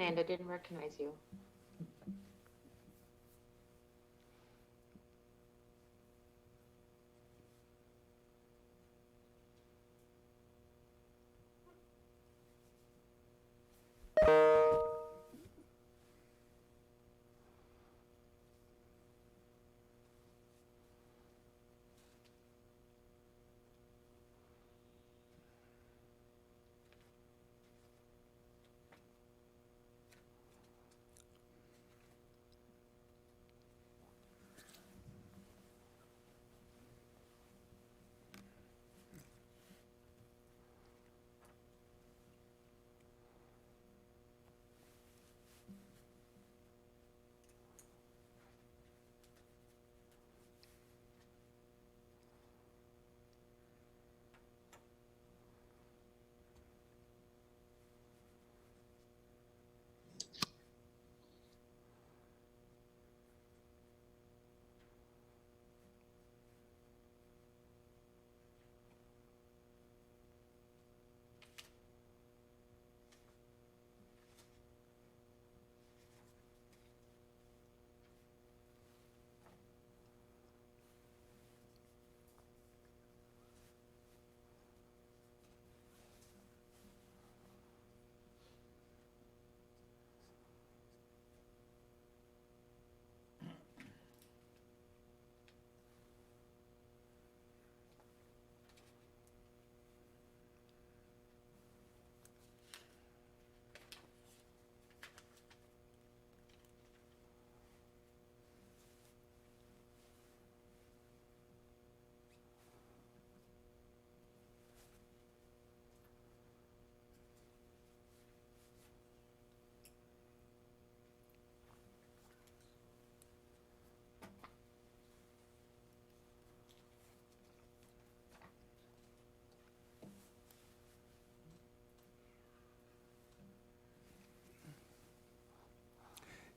hand. I didn't recognize you.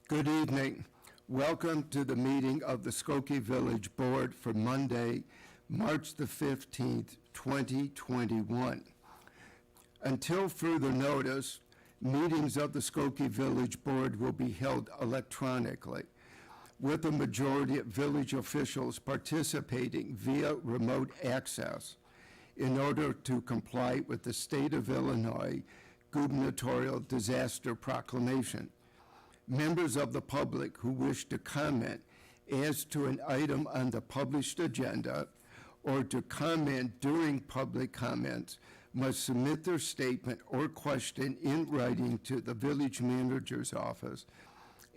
Good evening. Welcome to the meeting of the Skokie Village Board for Monday, March the 15th, 2021. Until further notice, meetings of the Skokie Village Board will be held electronically, with a majority of village officials participating via remote access in order to comply with the State of Illinois gubernatorial disaster proclamation. Members of the public who wish to comment as to an item on the published agenda or to comment during public comments must submit their statement or question in writing to the village manager's office,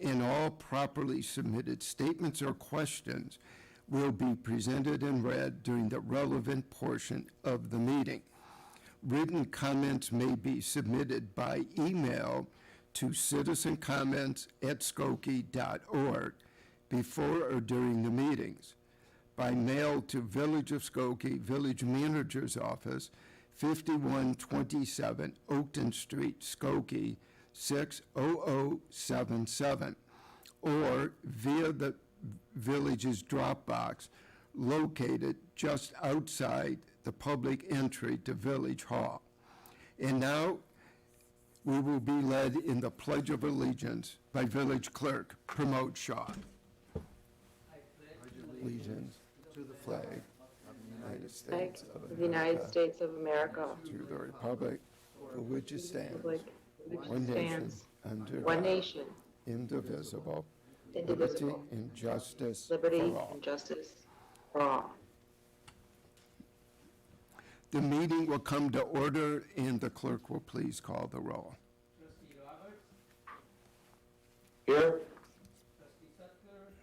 and all properly submitted statements or questions will be presented and read during the relevant portion of the meeting. Written comments may be submitted by email to citizencomments@skokie.org before or during the meetings, by mail to Village of Skokie, Village Manager's Office, 5127 Oakton Street, Skokie, 60077, or via the Village's drop box located just outside the public entry to Village Hall. And now, we will be led in the Pledge of Allegiance by Village Clerk Pramod Shah. I pledge allegiance to the flag of the United States of America, to the republic for which it stands, one nation, under one God, nation, indivisible, liberty indivisible, and justice liberty for all. and justice for all. The meeting will come to order, and the clerk will please call the roll. Trustee Roberts, Here. Trustee Sutler,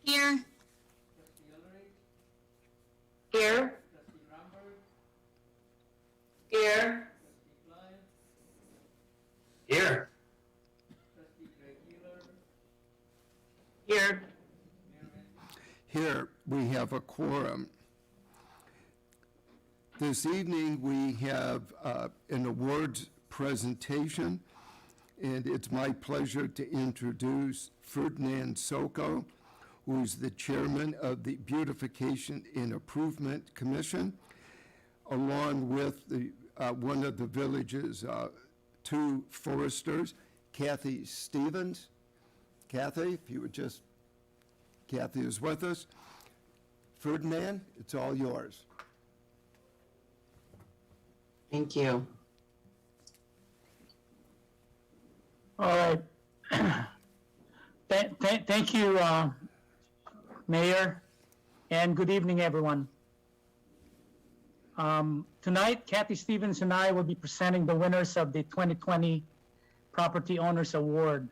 Here. Trustee Ulrich, Here. Trustee Bromberg, Here. Trustee Klein, Here. Trustee Greg Euler, Here. Mayor Mendes. Here, we have a quorum. This evening, we have an awards presentation, and it's my pleasure to introduce Ferdinand Soko, who is the chairman of the Beautification and Improvement Commission, along with one of the village's 2 foresters, Kathy Stevens. Kathy, if you would just, Kathy is with us. Ferdinand, it's all yours. Thank you. All right. Thank you, Mayor, and good evening, everyone. Tonight, Kathy Stevens and I will be presenting the winners of the 2020 Property Owners Award.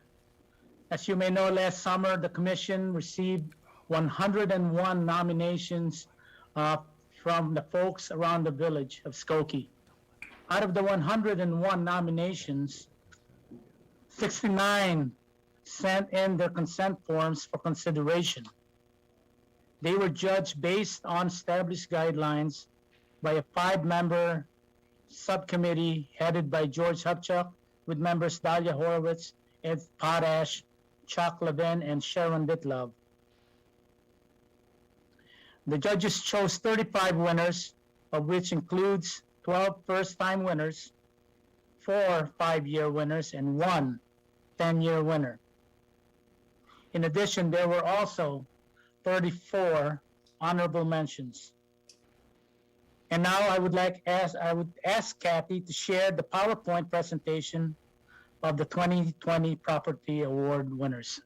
As you may know, last summer, the Commission received 101 nominations from the folks around the village of Skokie. Out of the 101 nominations, 69 sent in their consent forms for consideration. They were judged based on established guidelines by a 5-member subcommittee headed by George Hubchuk, with members Dahlia Horowitz, Ed Potash, Chuck Levin, and Sharon Ditlove. The judges chose 35 winners, of which includes 12 first-time winners, 4 5-year winners, and 1 10-year winner. In addition, there were also 34 honorable mentions. And now I would ask Kathy to share the PowerPoint presentation of the 2020 Property Award winners.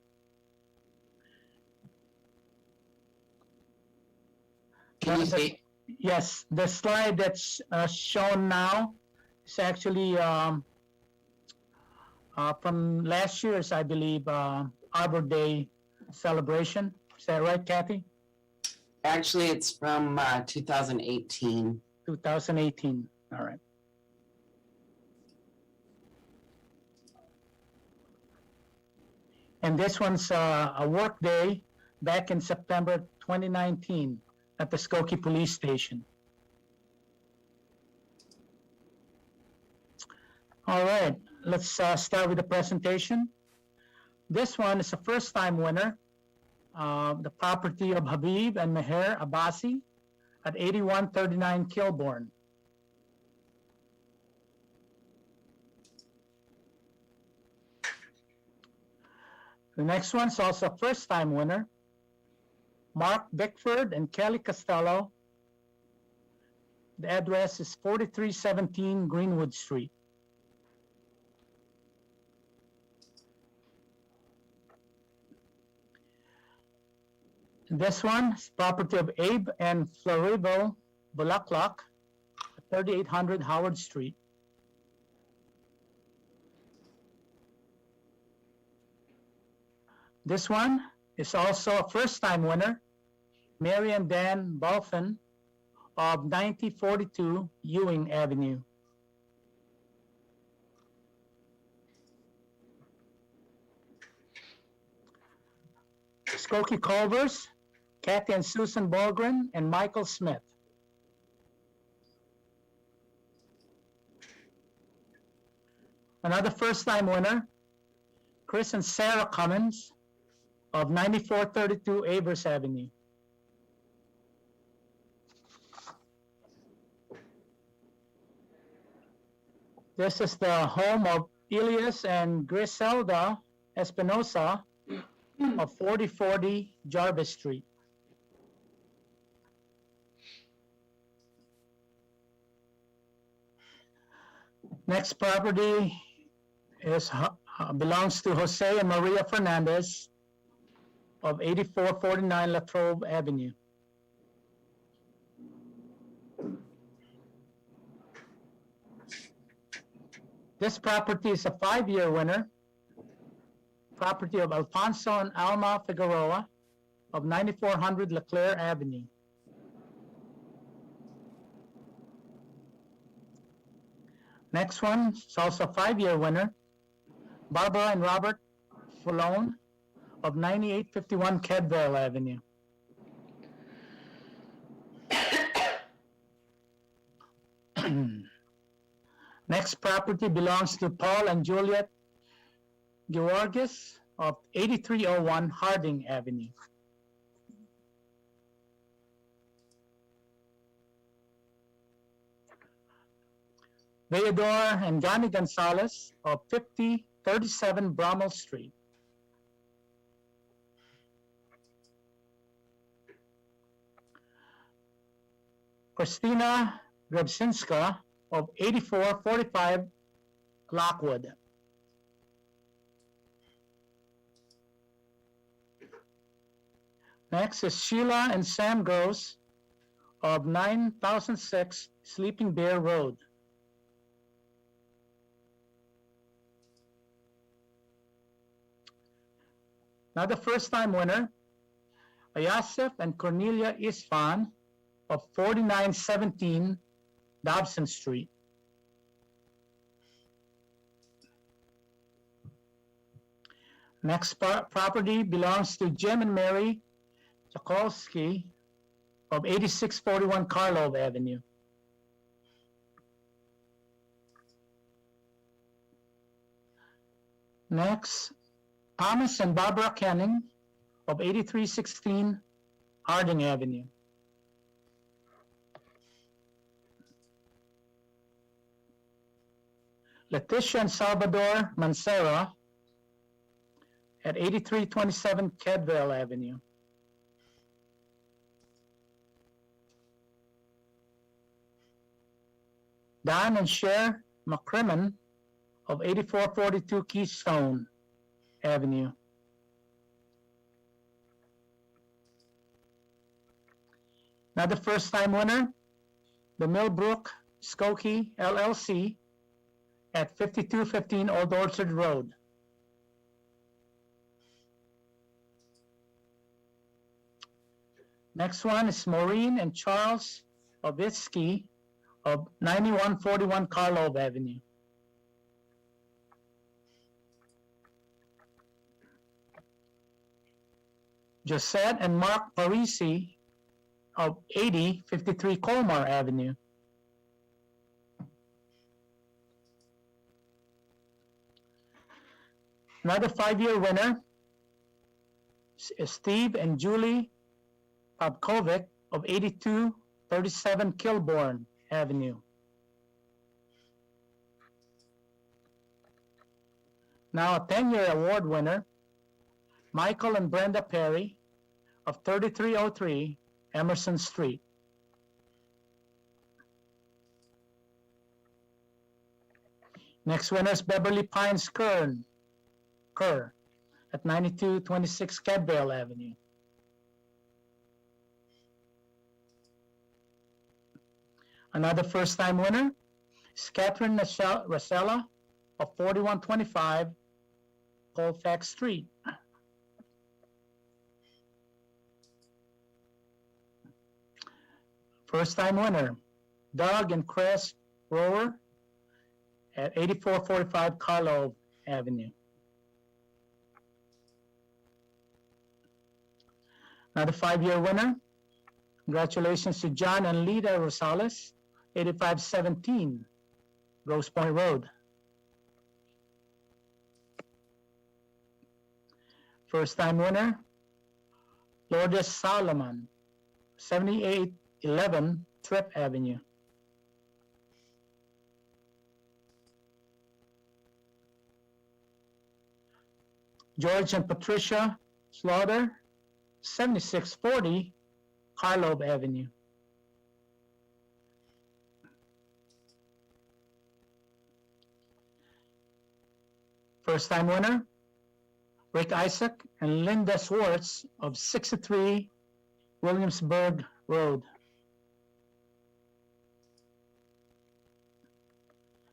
Can you see? Yes, the slide that's shown now is actually from last year's, I believe, Arbor Day celebration. Is that right, Kathy? Actually, it's from 2018. 2018, all right. And this one's a work day back in September 2019 at the Skokie Police Station. All right, let's start with the presentation. This one is a first-time winner, the property of Habib and Meher Abbasi at 8139 Kilbourne. The next one's also a first-time winner, Mark Bickford and Kelly Costello. The address is 4317 Greenwood Street. This one is property of Abe and Floribo Bulaklak, 3800 Howard Street. This one is also a first-time winner, Mary and Dan Balfin of 9042 Ewing Avenue. Skokie Culvers, Kathy and Susan Bolgren, and Michael Smith. Another first-time winner, Chris and Sarah Cummins of 9432 Avers Avenue. This is the home of Elias and Griselda Espinosa of 4040 Jarvis Street. Next property is belongs to Jose and Maria Fernandez of 8449 La Trobe Avenue. This property is a 5-year winner, property of Alfonso and Alma Figueroa of 9400 Leclerc Avenue. Next one is also a 5-year winner, Barbara and Robert Fulone of 9851 Cadwell Avenue. Next property belongs to Paul and Juliet Georgis of 8301 Harding Avenue. Leodor and Gani Gonzalez of 5037 Brummel Street. Christina Grebsinska of 8445 Lockwood. Next is Sheila and Sam Gross of 9006 Sleeping Bear Road. Now the first-time winner, Ayasif and Cornelia Isfan of 4917 Dobson Street. Next property belongs to Jim and Mary Jakolski of 8641 Karlov Avenue. Next, Thomas and Barbara Canning of 8316 Harding Avenue. Leticia and Salvador Mancera at 8327 Cadwell Avenue. Don and Cher McCrimmon of 8442 Keystone Avenue. Now the first-time winner, the Millbrook Skokie LLC at 5215 Old Orchard Road. Next one is Maureen and Charles Ovitsky of 9141 Karlov Avenue. Josette and Mark Parisi of 8053 Colmar Avenue. Another 5-year winner is Steve and Julie Popkovic of 8237 Kilbourne Avenue. Now a 10-year award winner, Michael and Brenda Perry of 3303 Emerson Street. Next winner is Beverly Pines Kerr at 9226 Cadwell Avenue. Another first-time winner is Catherine Rosella of 4125 Colfax Street. First-time winner, Doug and Chris Rower at 8445 Karlov Avenue. Another 5-year winner, congratulations to John and Lita Rosales, 8517 Grosse Point Road. First-time winner, Lourdes Solomon, 7811 Tripp Avenue. George and Patricia Slaughter, 7640 Karlov Avenue. First-time winner, Rick Isaac and Linda Swartz of 63 Williamsburg Road.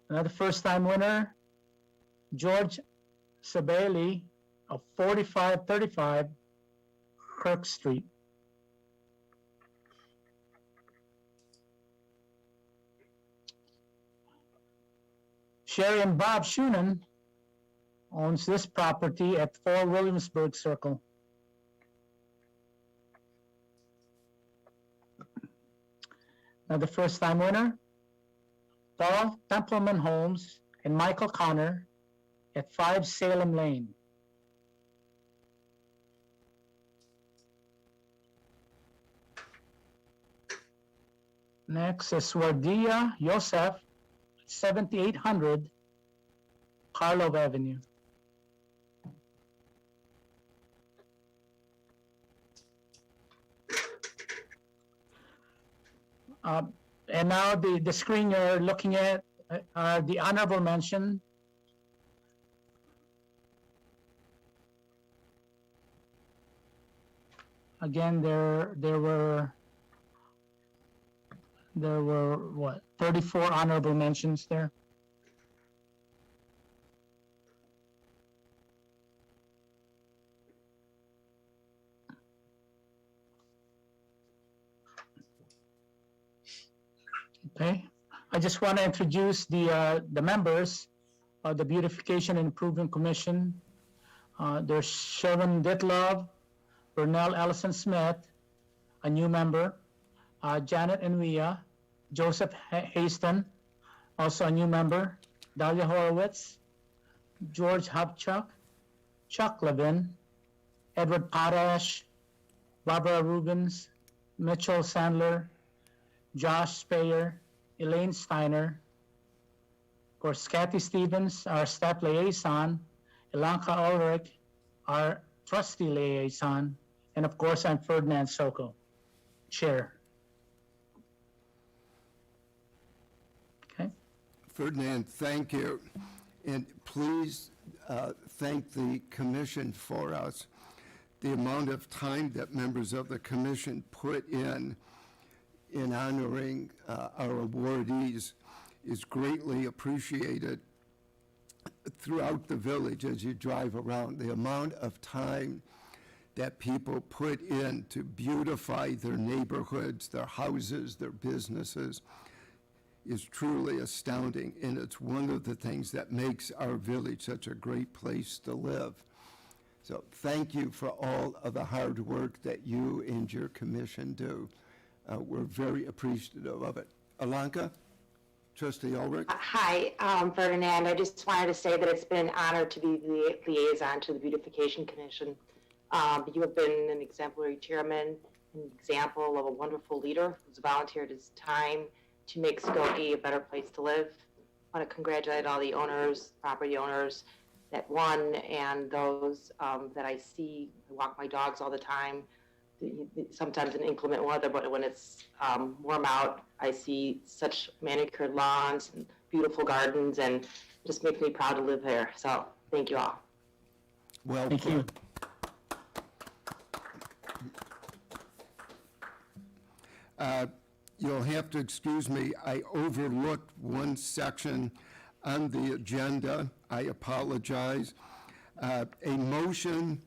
Another first-time winner, George Sabelli of 4535 Kirk Street. Sherry and Bob Schunan owns this property at 4 Williamsburg Circle. Now the first-time winner, Paul Templeman Holmes and Michael Connor at 5 Salem Lane. Next is Wardia Yosef, 7800 Carlo Avenue. And now the screen you're looking at are the honorable mention. Again, there were what, 34 honorable mentions there. Okay, I just want to introduce the members of the Beautification and Improvement Commission. There's Sherwin Ditlov, Bernell Ellison Smith, a new member, Janet Enwia, Joseph Haston, also a new member, Dahlia Horowitz, George Hubchuck, Chuck Levin, Edward Potash, Barbara Rubens, Mitchell Sandler, Josh Speyer, Elaine Steiner, of course, Kathy Stevens, our staff liaison, Ilanka Ulrich, our trustee liaison, and of course, I'm Ferdinand Soko, chair. Okay. Ferdinand, thank you. And please thank the commission for us. The amount of time that members of the commission put in honoring our awardees is greatly appreciated throughout the village as you drive around. The amount of time that people put in to beautify their neighborhoods, their houses, their businesses is truly astounding, and it's one of the things that makes our village such a great place to live. So thank you for all of the hard work that you and your commission do. We're very appreciative of it. Alanka, Trustee Ulrich. Hi, Ferdinand. I just wanted to say that it's been an honor to be the liaison to the Beautification Commission. You have been an exemplary chairman, an example of a wonderful leader who's volunteered his time to make Skokie a better place to live. I want to congratulate all the owners, property owners that won, and those that I see. I walk my dogs all the time. Sometimes in inclement weather, but when it's warm out, I see such manicured lawns and beautiful gardens, and it just makes me proud to live here. So thank you all. Well Thank put. you. You'll have to excuse me, I overlooked one section on the agenda. I apologize. A motion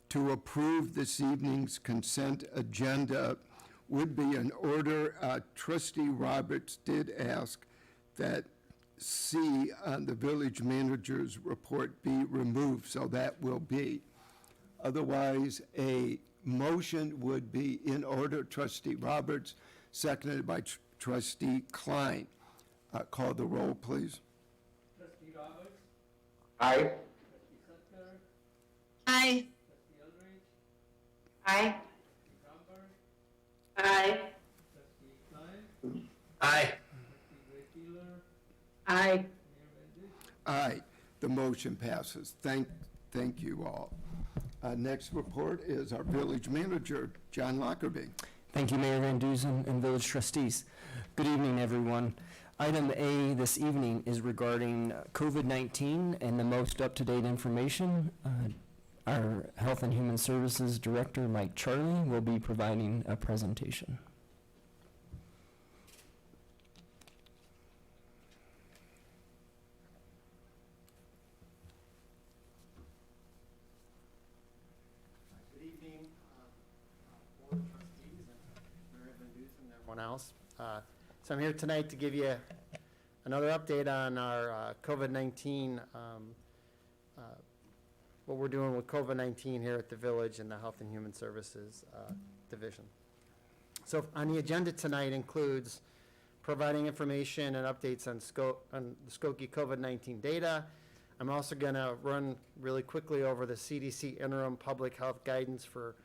to approve this evening's consent agenda would be in order. Trustee Roberts did ask that C on the village manager's report be removed, so that will be. Otherwise, a motion would be in order. Trustee Roberts, seconded by Trustee Klein. Call the roll, please. Trustee Roberts, Aye. Trustee Sutker, Aye. Trustee Eldridge, Aye. Trustee Bromberg, Aye. Trustee Klein, Aye. Trustee Gray Keeler, Aye. Mayor Van Dusen. Aye. The motion passes. Thank you all. Next report is our village manager, John Lockerbie. Thank you, Mayor Van Dusen and village trustees. Good evening, everyone. Item A this evening is regarding COVID-19 and the most up-to-date information. Our Health and Human Services Director, Mike Charlie, will be providing a presentation. Good evening, Board of Trustees and Mayor Van Dusen and everyone else. So I'm here tonight to give you another update on our COVID-19, what we're doing with COVID-19 here at the village and the Health and Human Services Division. So on the agenda tonight includes providing information and updates on the Skokie COVID-19 data. I'm also going to run really quickly over the CDC interim public health guidance for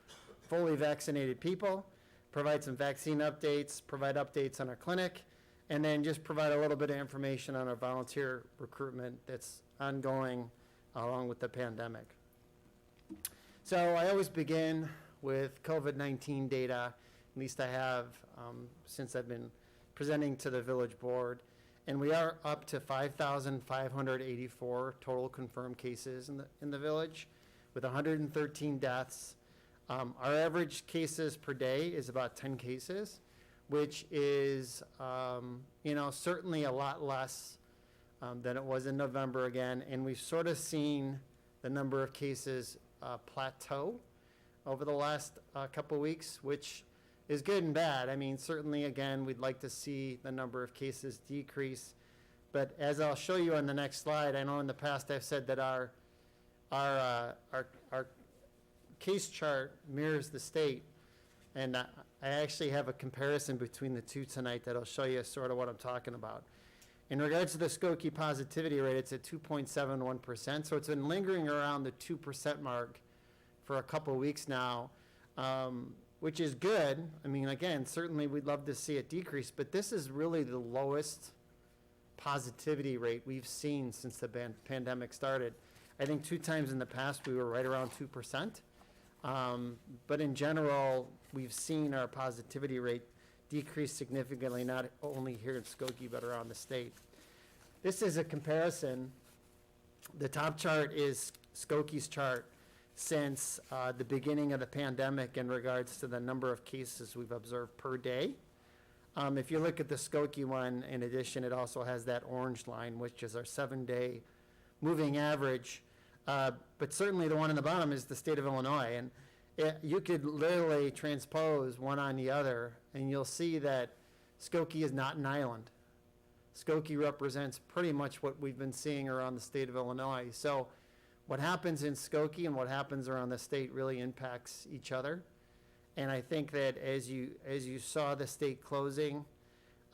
fully vaccinated people, provide some vaccine updates, provide updates on our clinic, and then just provide a little bit of information on our volunteer recruitment that's ongoing along with the pandemic. So I always begin with COVID-19 data, at least I have since I've been presenting to the village board. And we are up to 5,584 total confirmed cases in the village, with 113 deaths. Our average cases per day is about 10 cases, which is, certainly a lot less than it was in November again. And we've sort of seen the number of cases plateau over the last couple weeks, which is good and bad. I mean, certainly, again, we'd like to see the number of cases decrease. But as I'll show you on the next slide, I know in the past I've said that our case chart mirrors the state. And I actually have a comparison between the two tonight that'll show you sort of what I'm talking about. In regards to the Skokie positivity rate, it's at 2.71%. So it's been lingering around the 2% mark for a couple weeks now, which is good. I mean, again, certainly we'd love to see it decrease, but this is really the lowest positivity rate we've seen since the pandemic started. I think 2 times in the past we were right around 2%. But in general, we've seen our positivity rate decrease significantly, not only here in Skokie, but around the state. This is a comparison. The top chart is Skokie's chart since the beginning of the pandemic in regards to the number of cases we've observed per day. If you look at the Skokie one, in addition, it also has that orange line, which is our 7-day moving average. But certainly the one in the bottom is the state of Illinois. And you could literally transpose one on the other, and you'll see that Skokie is not an island. Skokie represents pretty much what we've been seeing around the state of Illinois. So what happens in Skokie and what happens around the state really impacts each other. And I think that as you saw the state closing,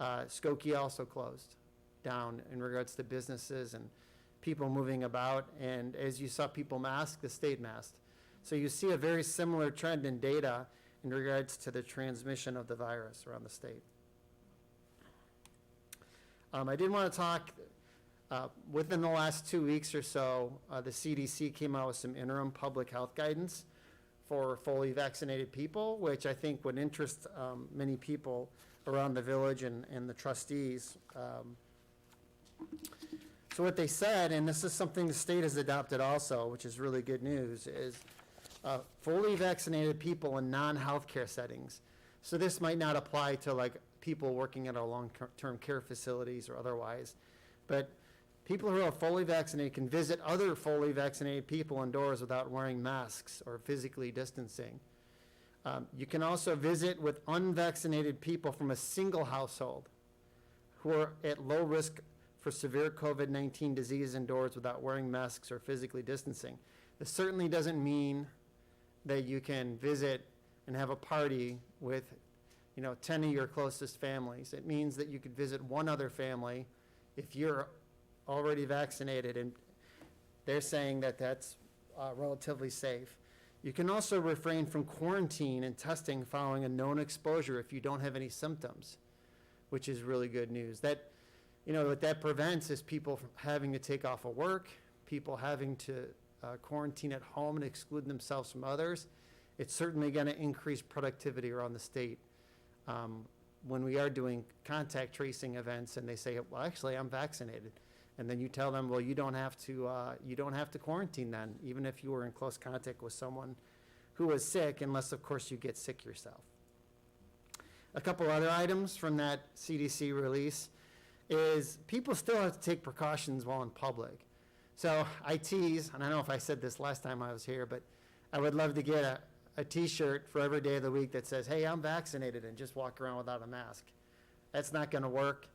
Skokie also closed down in regards to businesses and people moving about. And as you saw people mask, the state masked. So you see a very similar trend in data in regards to the transmission of the virus around the state. I did want to talk, within the last 2 weeks or so, the CDC came out with some interim public health guidance for fully vaccinated people, which I think would interest many people around the village and the trustees. So what they said, and this is something the state has adopted also, which is really good news, is fully vaccinated people in non-healthcare settings. So this might not apply to like people working at our long-term care facilities or otherwise, but people who are fully vaccinated can visit other fully vaccinated people indoors without wearing masks or physically distancing. You can also visit with unvaccinated people from a single household who are at low risk for severe COVID-19 disease indoors without wearing masks or physically distancing. This certainly doesn't mean that you can visit and have a party with 10 of your closest families. It means that you could visit one other family if you're already vaccinated, and they're saying that that's relatively safe. You can also refrain from quarantine and testing following a known exposure if you don't have any symptoms, which is really good news. That, what that prevents is people from having to take off of work, people having to quarantine at home and exclude themselves from others. It's certainly going to increase productivity around the state. When we are doing contact tracing events and they say, well, actually, I'm vaccinated. And then you tell them, well, you don't have to quarantine then, even if you were in close contact with someone who was sick, unless, of course, you get sick yourself. A couple other items from that CDC release is people still have to take precautions while in public. So I tease, and I don't know if I said this last time I was here, but I would love to get a T-shirt for every day of the week that says, hey, I'm vaccinated, and just walk around without a mask. That's not going to work.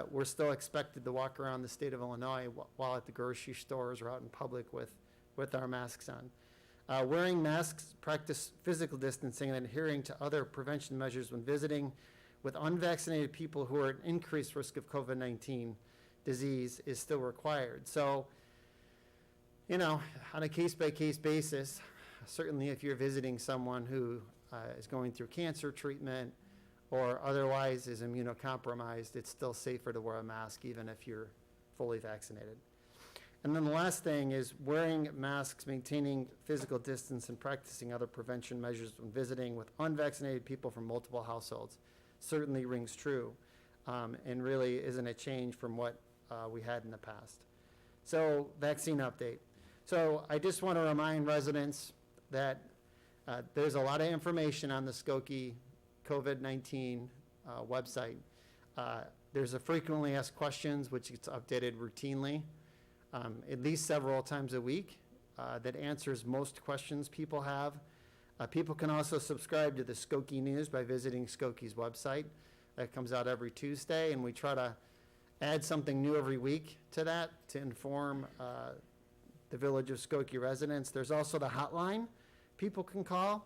We're still expected to walk around the state of Illinois while at the grocery stores or out in public with our masks on. Wearing masks, practice physical distancing, and adhering to other prevention measures when visiting with unvaccinated people who are at increased risk of COVID-19 disease is still required. So, on a case-by-case basis, certainly if you're visiting someone who is going through cancer treatment or otherwise is immunocompromised, it's still safer to wear a mask even if you're fully vaccinated. And then the last thing is wearing masks, maintaining physical distance, and practicing other prevention measures when visiting with unvaccinated people from multiple households certainly rings true, and really isn't a change from what we had in the past. So, vaccine update. So I just want to remind residents that there's a lot of information on the Skokie COVID-19 website. There's a frequently asked questions, which gets updated routinely, at least several times a week, that answers most questions people have. People can also subscribe to the Skokie News by visiting Skokie's website. That comes out every Tuesday, and we try to add something new every week to that to inform the Village of Skokie residents. There's also the hotline people can call.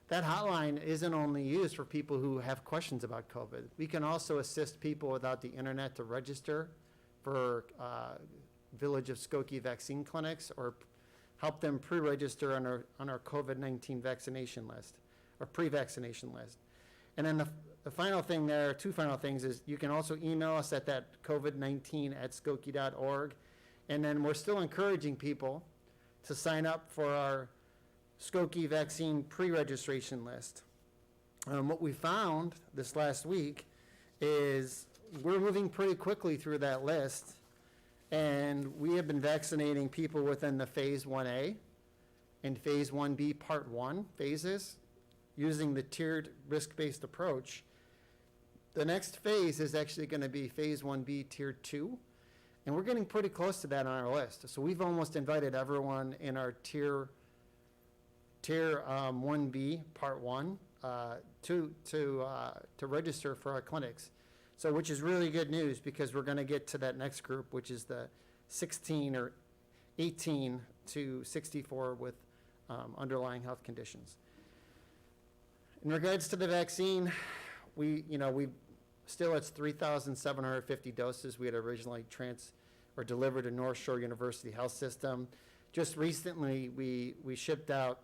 That hotline isn't only used for people who have questions about COVID. We can also assist people without the internet to register for Village of Skokie vaccine clinics, or help them pre-register on our COVID-19 vaccination list, or pre-vaccination list. And then the final thing there, two final things, is you can also email us at that covid19@skokie.org. And then we're still encouraging people to sign up for our Skokie vaccine pre-registration list. What we found this last week is we're moving pretty quickly through that list, and we have been vaccinating people within the phase 1A and phase 1B part 1 phases using the tiered risk-based approach. The next phase is actually going to be phase 1B tier 2, and we're getting pretty close to that on our list. So we've almost invited everyone in our tier 1B part 1 to register for our clinics. So, which is really good news, because we're going to get to that next group, which is the 16 or 18 to 64 with underlying health conditions. In regards to the vaccine, we still, it's 3,750 doses we had originally delivered to North Shore University Health System. Just recently, we shipped out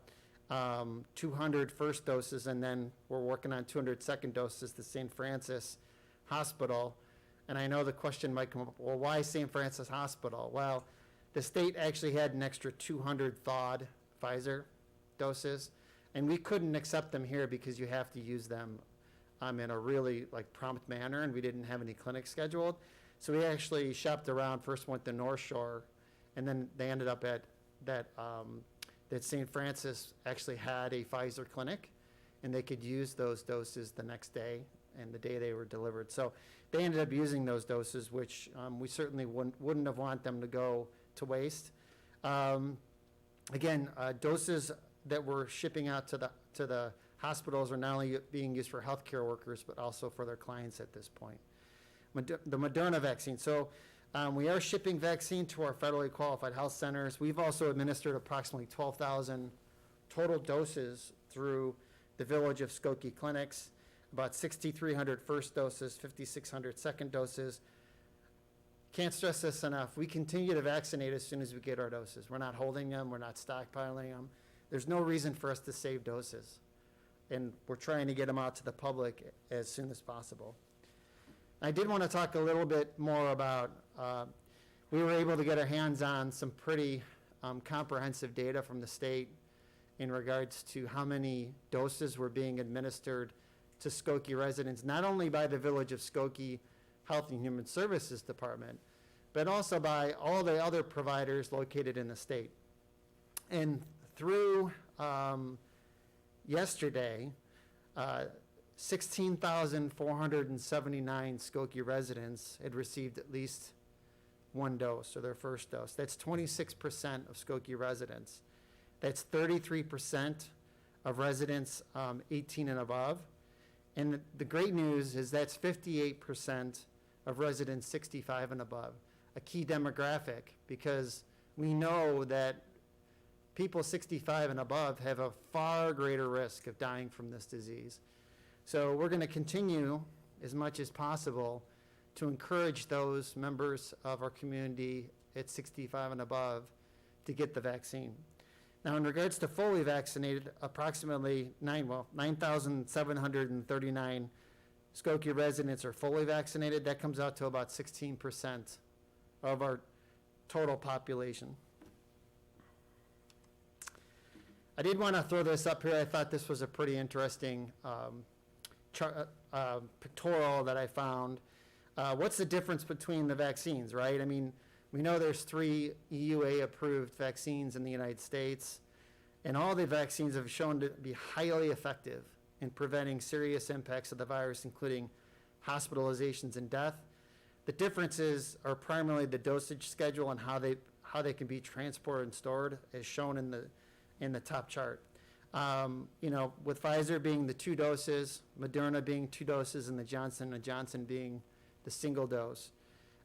200 first doses, and then we're working on 200 second doses to St. Francis Hospital. And I know the question might come up, well, why St. Francis Hospital? Well, the state actually had an extra 200 thawed Pfizer doses, and we couldn't accept them here because you have to use them in a really prompt manner, and we didn't have any clinics scheduled. So we actually shopped around, first went to North Shore, and then they ended up at that St. Francis actually had a Pfizer clinic, and they could use those doses the next day and the day they were delivered. So they ended up using those doses, which we certainly wouldn't have want them to go to waste. Again, doses that we're shipping out to the hospitals are not only being used for healthcare workers, but also for their clients at this point. The Moderna vaccine. So we are shipping vaccine to our federally qualified health centers. We've also administered approximately 12,000 total doses through the Village of Skokie clinics, about 6,300 first doses, 5,600 second doses. Can't stress this enough. We continue to vaccinate as soon as we get our doses. We're not holding them. We're not stockpiling them. There's no reason for us to save doses. And we're trying to get them out to the public as soon as possible. I did want to talk a little bit more about, we were able to get our hands on some pretty comprehensive data from the state in regards to how many doses were being administered to Skokie residents, not only by the Village of Skokie Health and Human Services Department, but also by all the other providers located in the state. And through yesterday, 16,479 Skokie residents had received at least one dose, or their first dose. That's 26% of Skokie residents. That's 33% of residents 18 and above. And the great news is that's 58% of residents 65 and above, a key demographic, because we know that people 65 and above have a far greater risk of dying from this disease. So we're going to continue as much as possible to encourage those members of our community at 65 and above to get the vaccine. Now, in regards to fully vaccinated, approximately 9,739 Skokie residents are fully vaccinated. That comes out to about 16% of our total population. I did want to throw this up here. I thought this was a pretty interesting pictorial that I found. What's the difference between the vaccines, right? I mean, we know there's 3 EUA-approved vaccines in the United States, and all the vaccines have shown to be highly effective in preventing serious impacts of the virus, including hospitalizations and death. The differences are primarily the dosage schedule and how they can be transported and stored, as shown in the top chart. You know, with Pfizer being the 2 doses, Moderna being 2 doses, and the Johnson & Johnson being the single dose.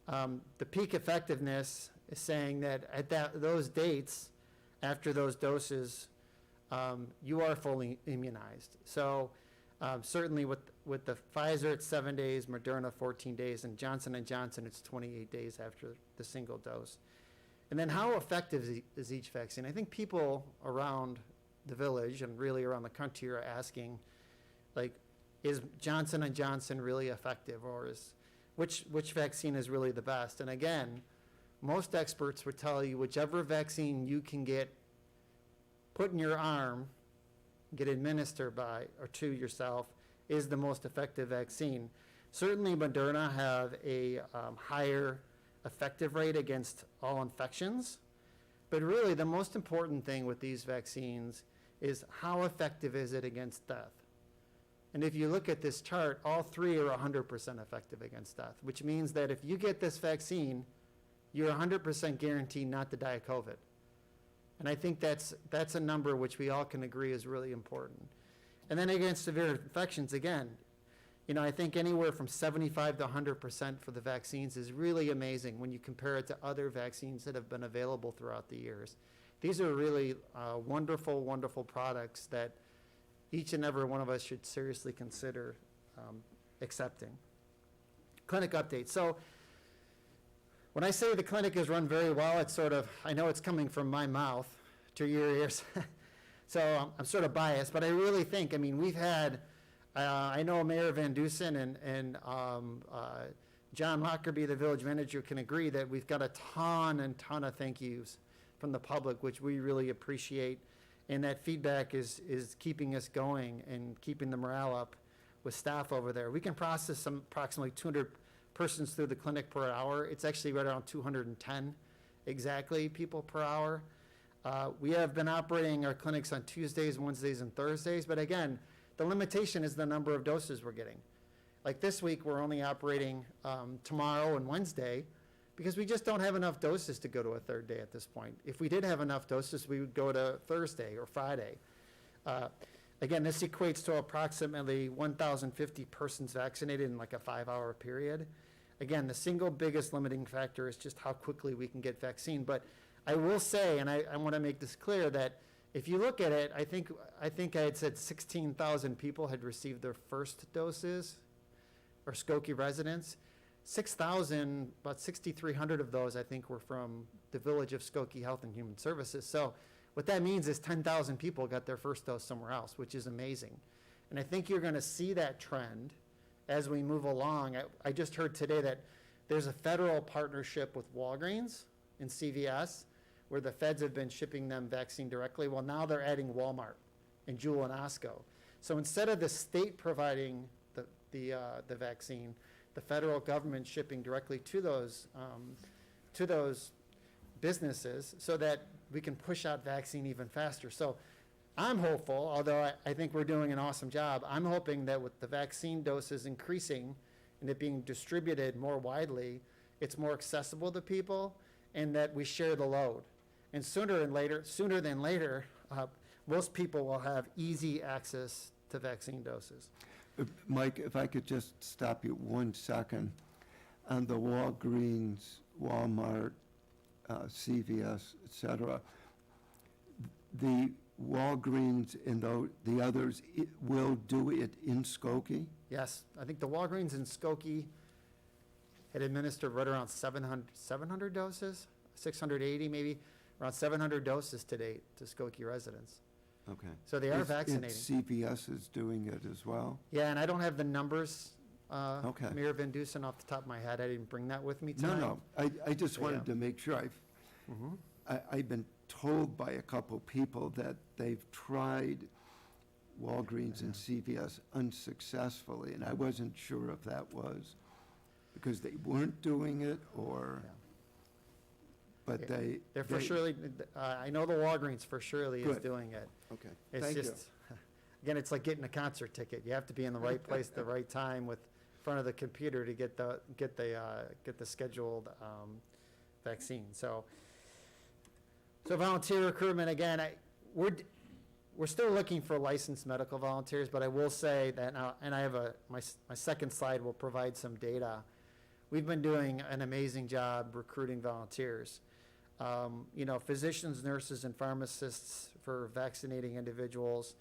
The peak effectiveness is saying that at those dates, after those doses, you are fully immunized. So certainly with the Pfizer, it's 7 days, Moderna 14 days, and Johnson & Johnson, it's 28 days after the single dose. And then how effective is each vaccine? I think people around the village and really around the country are asking, like, is Johnson & Johnson really effective, or is which vaccine is really the best? And again, most experts would tell you whichever vaccine you can get put in your arm, get administered by or to yourself, is the most effective vaccine. Certainly Moderna have a higher effective rate against all infections, but really the most important thing with these vaccines is how effective is it against death. And if you look at this chart, all 3 are 100% effective against death, which means that if you get this vaccine, you're 100% guaranteed not to die of COVID. And I think that's a number which we all can agree is really important. And then against severe infections, again, you know, I think anywhere from 75 to 100% for the vaccines is really amazing when you compare it to other vaccines that have been available throughout the years. These are really wonderful, wonderful products that each and every one of us should seriously consider accepting. Clinic update. So when I say the clinic is run very well, it's sort of, I know it's coming from my mouth to your ears. So I'm sort of biased, but I really think, I mean, we've had, I know Mayor Van Dusen and John Lockerbie, the village manager, can agree that we've got a ton of thank yous from the public, which we really appreciate. And that feedback is keeping us going and keeping the morale up with staff over there. We can process approximately 200 persons through the clinic per hour. It's actually right around 210 exactly people per hour. We have been operating our clinics on Tuesdays, Wednesdays, and Thursdays, but again, the limitation is the number of doses we're getting. Like this week, we're only operating tomorrow and Wednesday because we just don't have enough doses to go to a 3rd day at this point. If we did have enough doses, we would go to Thursday or Friday. Again, this equates to approximately 1,050 persons vaccinated in like a 5-hour period. Again, the single biggest limiting factor is just how quickly we can get vaccine. But I will say, and I want to make this clear, that if you look at it, I think I had said 16,000 people had received their first doses, or Skokie residents. 6,000, about 6,300 of those, I think, were from the village of Skokie Health and Human Services. So what that means is 10,000 people got their first dose somewhere else, which is amazing. And I think you're going to see that trend as we move along. I just heard today that there's a federal partnership with Walgreens and CVS where the feds have been shipping them vaccine directly. Well, now they're adding Walmart and Jewel and Osco. So instead of the state providing the vaccine, the federal government shipping directly to those businesses so that we can push out vaccine even faster. So I'm hopeful, although I think we're doing an awesome job, I'm hoping that with the vaccine doses increasing and it being distributed more widely, it's more accessible to people and that we share the load. And sooner than later, most people will have easy access to vaccine doses. Mike, if I could just stop you 1 second. On the Walgreens, Walmart, CVS, et cetera, the Walgreens and the others will do it in Skokie? Yes, I think the Walgreens in Skokie had administered right around 700 doses, 680 maybe, around 700 doses to date to Skokie residents. Okay. So they are vaccinating. CVS is doing it as well? Yeah, and I don't have the numbers Okay. Mayor Van Dusen, off the top of my head. I didn't bring that with me No, tonight. no, I just Yeah. wanted to make sure I've been told by a couple people that they've tried Walgreens and CVS unsuccessfully, and I wasn't sure if that was because they weren't doing it or, but Yeah. they. They're for they- surely, I know the Walgreens for surely is Good. doing it. Okay, It's thank you. just, again, it's like getting a concert ticket. You have to be in the right place at the right time with, in front of the computer to get the scheduled vaccine. So volunteer recruitment, again, we're still looking for licensed medical volunteers, but I will say that now, and I have my second slide will provide some data. We've been doing an amazing job recruiting volunteers. Physicians, nurses, and pharmacists for vaccinating individuals.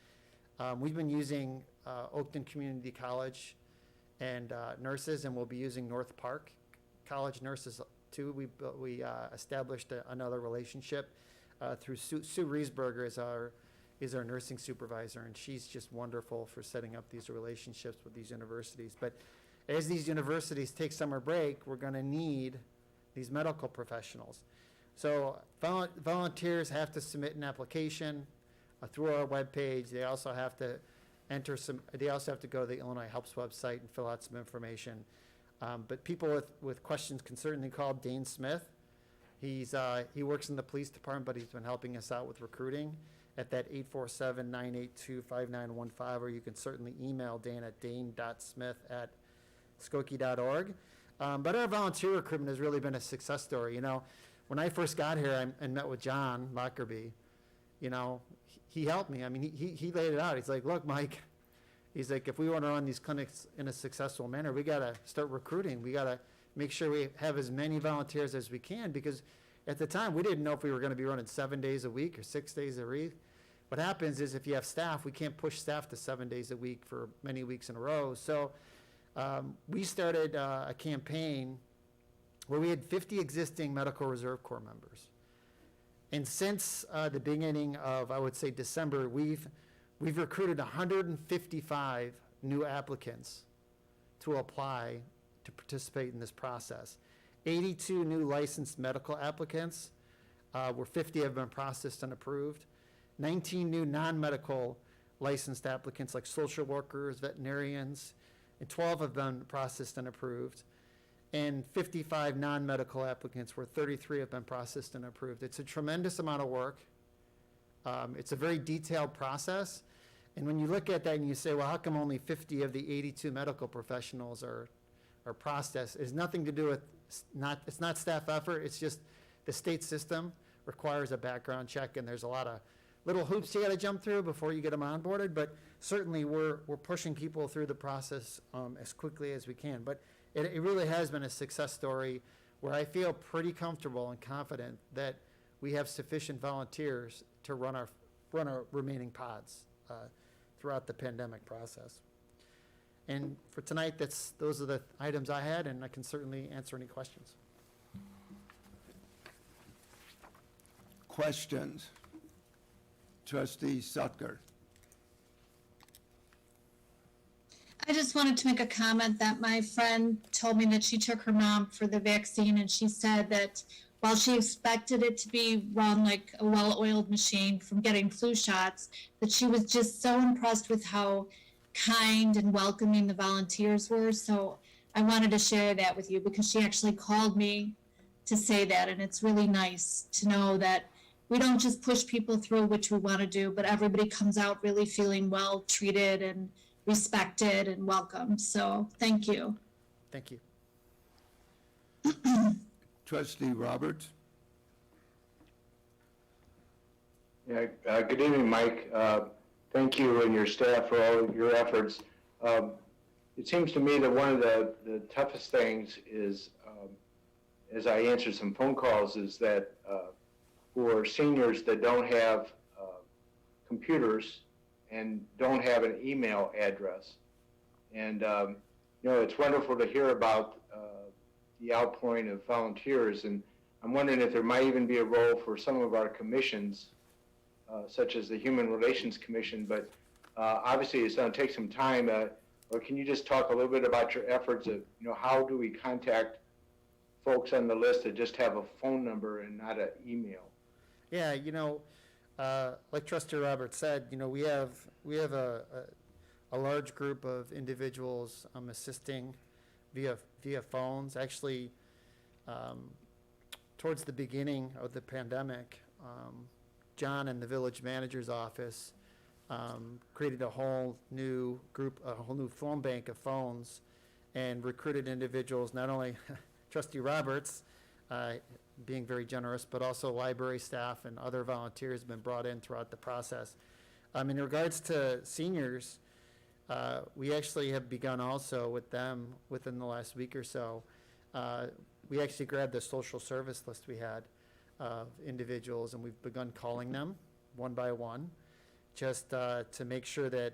We've been using Oakton Community College and nurses, and we'll be using North Park College nurses too. We established another relationship through Sue Riesberger is our nursing supervisor, and she's just wonderful for setting up these relationships with these universities. But as these universities take summer break, we're going to need these medical professionals. So volunteers have to submit an application through our webpage. They also have to they also have to go to the Illinois Helps website and fill out some information. But people with questions can certainly call Dane Smith. He works in the police department, but he's been helping us out with recruiting at that 847-982-5915, or you can certainly email Dane at dane.smith@skokie.org. But our volunteer recruitment has really been a success story. When I first got here and met with John Lockerbie, he helped me. I mean, he laid it out. He's like, look, Mike, he's like, if we want to run these clinics in a successful manner, we got to start recruiting. We got to make sure we have as many volunteers as we can, because at the time, we didn't know if we were going to be running 7 days a week or 6 days a week. What happens is if you have staff, we can't push staff to 7 days a week for many weeks in a row. So we started a campaign where we had 50 existing Medical Reserve Corps members. And since the beginning of, I would say, December, we've recruited 155 new applicants to apply to participate in this process. 82 new licensed medical applicants, where 50 have been processed and approved. 19 new non-medical licensed applicants like social workers, veterinarians, and 12 have been processed and approved. And 55 non-medical applicants, where 33 have been processed and approved. It's a tremendous amount of work. It's a very detailed process. And when you look at that and you say, well, how come only 50 of the 82 medical professionals are processed? It has nothing to do with, it's not staff effort, it's just the state system requires a background check, and there's a lot of little hoops you got to jump through before you get them onboarded, but certainly we're pushing people through the process as quickly as we can. But it really has been a success story where I feel pretty comfortable and confident that we have sufficient volunteers to run our remaining pods throughout the pandemic process. And for tonight, those are the items I had, and I can certainly answer any questions. Questions? Trustee Sutker. I just wanted to make a comment that my friend told me that she took her mom for the vaccine, and she said that while she expected it to be run like a well-oiled machine from getting flu shots, that she was just so impressed with how kind and welcoming the volunteers were. So I wanted to share that with you because she actually called me to say that, and it's really nice to know that we don't just push people through, which we want to do, but everybody comes out really feeling well treated and respected and welcome. So thank you. Thank you. Trustee Roberts. Yeah, good evening, Mike. Thank you and your staff for all of your efforts. It seems to me that one of the toughest things is, as I answered some phone calls, is that for seniors that don't have computers and don't have an email address. And, it's wonderful to hear about the outpouring of volunteers. And I'm wondering if there might even be a role for some of our commissions, such as the Human Relations Commission. But obviously, it's going to take some time. or can you just talk a little bit about your efforts of, how do we contact folks on the list that just have a phone number and not an email? Yeah, like Trustee Roberts said, we have a large group of individuals assisting via phones. Actually, towards the beginning of the pandemic, John and the village manager's office created a whole new phone bank of phones and recruited individuals, not only Trustee Roberts, being very generous, but also library staff and other volunteers have been brought in throughout the process. In regards to seniors, we actually have begun also with them within the last week or so. We actually grabbed the social service list we had of individuals, and we've begun calling them one by one, just to make sure that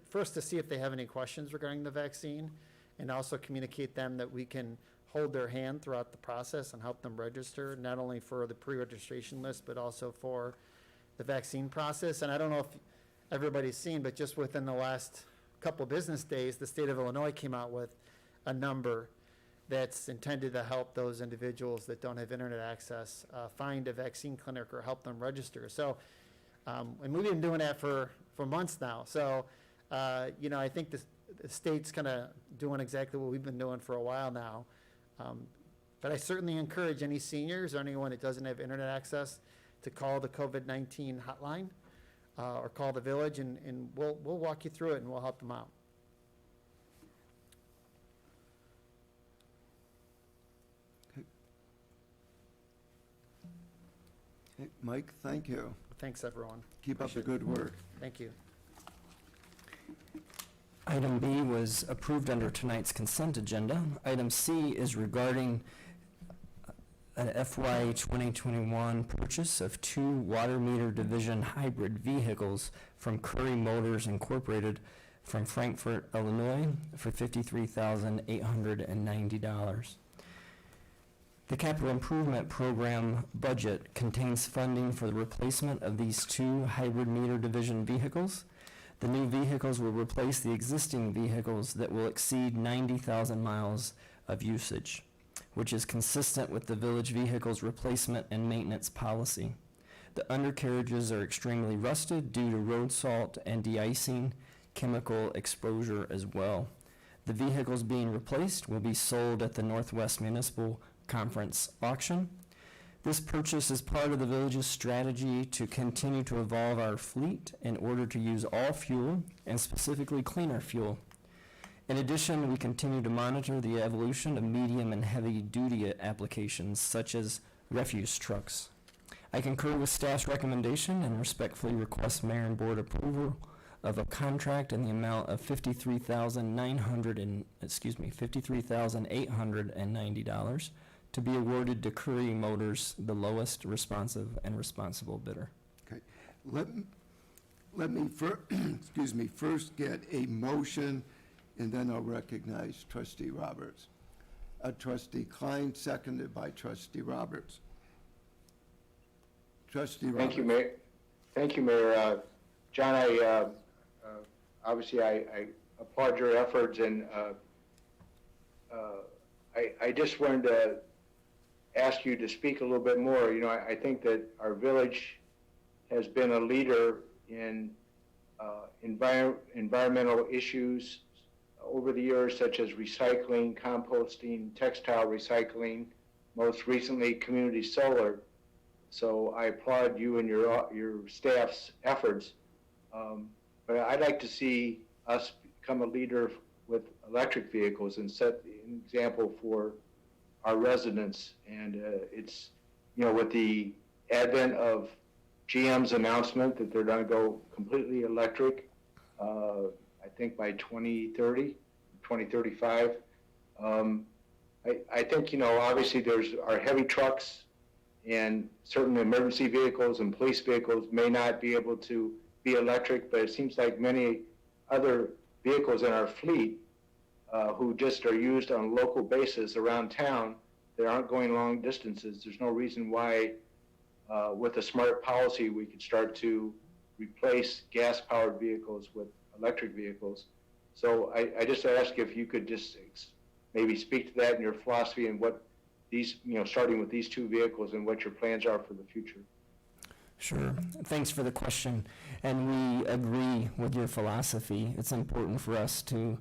first to see if they have any questions regarding the vaccine, and also communicate them that we can hold their hand throughout the process and help them register, not only for the pre-registration list, but also for the vaccine process. And I don't know if everybody's seen, but just within the last couple business days, the state of Illinois came out with a number that's intended to help those individuals that don't have internet access find a vaccine clinic or help them register. So, and we've been doing that for months now. So, I think the state's kind of doing exactly what we've been doing for a while now. But I certainly encourage any seniors or anyone that doesn't have internet access to call the COVID-19 hotline or call the village, and we'll walk you through it and we'll help them out. Okay, Mike, thank you. Thanks, everyone. Keep up the good work. Thank you. Item B was approved under tonight's consent agenda. Item C is regarding an FY 2021 purchase of 2 water meter division hybrid vehicles from Curry Motors Incorporated from Frankfort, Illinois for $53,890. The capital improvement program budget contains funding for the replacement of these 2 hybrid meter division vehicles. The new vehicles will replace the existing vehicles that will exceed 90,000 miles of usage, which is consistent with the village vehicles replacement and maintenance policy. The undercarriages are extremely rusted due to road salt and de-icing, chemical exposure as well. The vehicles being replaced will be sold at the Northwest Municipal Conference auction. This purchase is part of the village's strategy to continue to evolve our fleet in order to use all fuel, and specifically cleaner fuel. In addition, we continue to monitor the evolution of medium and heavy duty applications such as refuse trucks. I concur with staff's recommendation and respectfully request mayor and board approval of a contract in the amount of $53,890 to be awarded to Curry Motors, the lowest responsive and responsible bidder. Okay, let me first get a motion, and then I'll recognize Trustee Roberts. Trustee Klein, seconded by Trustee Roberts. Trustee Roberts. Thank you, Mayor. Thank you, Mayor. John, obviously I applaud your efforts, and I just wanted to ask you to speak a little bit more. I think that our village has been a leader in environmental issues over the years, such as recycling, composting, textile recycling, most recently community solar. So I applaud you and your staff's efforts. But I'd like to see us become a leader with electric vehicles and set an example for our residents. And it's, with the advent of GM's announcement that they're going to go completely electric, I think by 2030, 2035. I think, obviously there's our heavy trucks, and certainly emergency vehicles and police vehicles may not be able to be electric, but it seems like many other vehicles in our fleet who just are used on a local basis around town, they aren't going long distances. There's no reason why with a smart policy we could start to replace gas-powered vehicles with electric vehicles. So I just ask if you could just maybe speak to that and your philosophy and what these, starting with these two vehicles and what your plans are for the future. Sure. Thanks for the question. And we agree with your philosophy. It's important for us to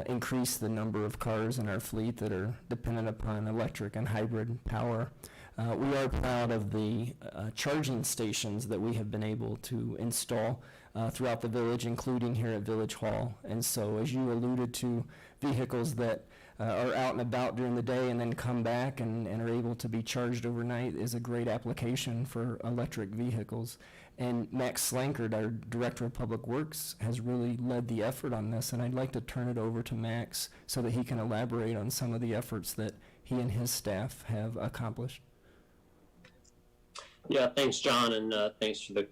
increase the number of cars in our fleet that are dependent upon electric and hybrid power. We are proud of the charging stations that we have been able to install throughout the village, including here at Village Hall. And so, as you alluded to, vehicles that are out and about during the day and then come back and are able to be charged overnight is a great application for electric vehicles. And Max Slankard, our Director of Public Works, has really led the effort on this, and I'd like to turn it over to Max so that he can elaborate on some of the efforts that he and his staff have accomplished. Yeah, thanks, John, and thanks for the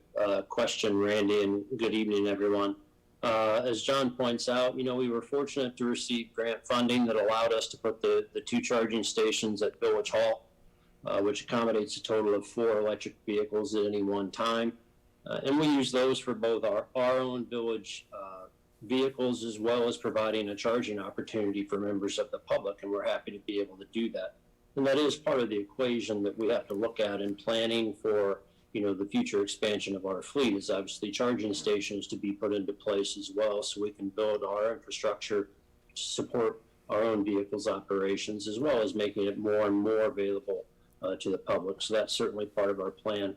question, Randy, and good evening, everyone. As John points out, we were fortunate to receive grant funding that allowed us to put the two charging stations at Village Hall, which accommodates a total of 4 electric vehicles at any one time. And we use those for both our own village vehicles as well as providing a charging opportunity for members of the public, and we're happy to be able to do that. And that is part of the equation that we have to look at in planning for, the future expansion of our fleet is obviously charging stations to be put into place as well, so we can build our infrastructure to support our own vehicles operations, as well as making it more and more available to the public. So that's certainly part of our plan.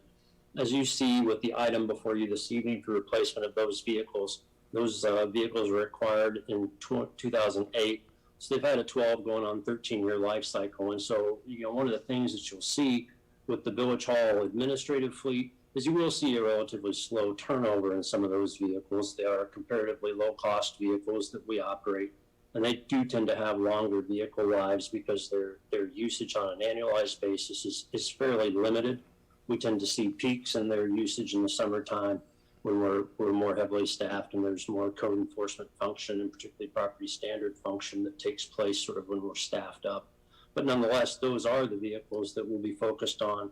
As you see with the item before you this evening for replacement of those vehicles were acquired in 2008. So they've had a 12 going on 13-year life cycle. And so, one of the things that you'll see with the Village Hall administrative fleet is you will see a relatively slow turnover in some of those vehicles. They are comparatively low-cost vehicles that we operate, and they do tend to have longer vehicle lives because their usage on an annualized basis is fairly limited. We tend to see peaks in their usage in the summertime when we're more heavily staffed and there's more code enforcement function, and particularly property standard function that takes place sort of when we're staffed up. But nonetheless, those are the vehicles that we'll be focused on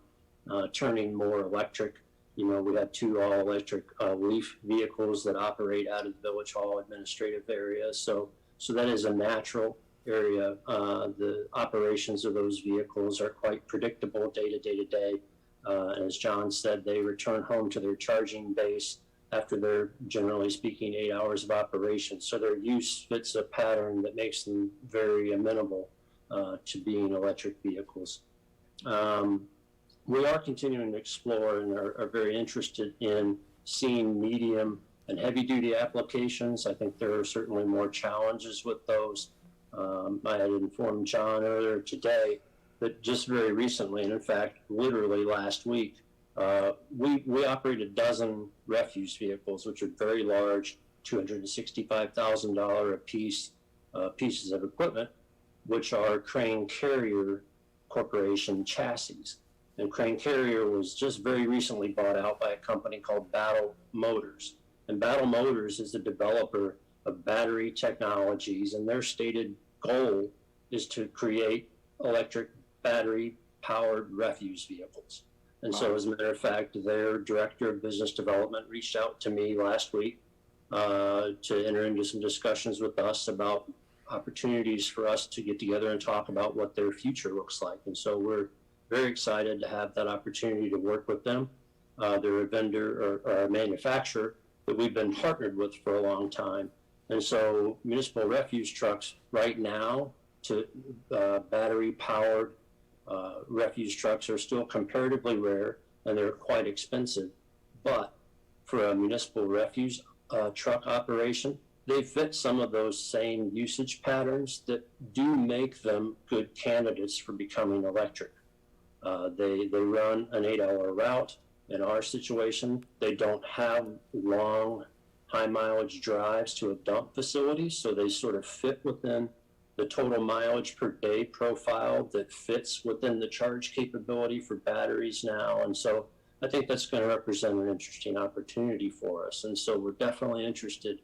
turning more electric. We have 2 all-electric Leaf vehicles that operate out of the Village Hall administrative area. So that is a natural area. The operations of those vehicles are quite predictable day to day. And as John said, they return home to their charging base after their, generally speaking, 8 hours of operation. So their use fits a pattern that makes them very amenable to being electric vehicles. We are continuing to explore and are very interested in seeing medium and heavy duty applications. I think there are certainly more challenges with those. I had informed John earlier today that just very recently, and in fact, literally last week, we operate a dozen refuse vehicles, which are very large, $265,000 a piece pieces of equipment, which are Crane Carrier Corporation chassis. And Crane Carrier was just very recently bought out by a company called Battle Motors. And Battle Motors is the developer of battery technologies, and their stated goal is to create electric battery-powered refuse vehicles. And so, as a matter of fact, their director of business development reached out to me last week to enter into some discussions with us about opportunities for us to get together and talk about what their future looks like. And so we're very excited to have that opportunity to work with them. They're a vendor or a manufacturer that we've been partnered with for a long time. And so municipal refuse trucks right now to battery-powered refuse trucks are still comparatively rare, and they're quite expensive. But for a municipal refuse truck operation, they fit some of those same usage patterns that do make them good candidates for becoming electric. They run an 8-hour route. In our situation, they don't have long, high mileage drives to a dump facility, so they sort of fit within the total mileage per day profile that fits within the charge capability for batteries now. And so I think that's going to represent an interesting opportunity for us. And so we're definitely interested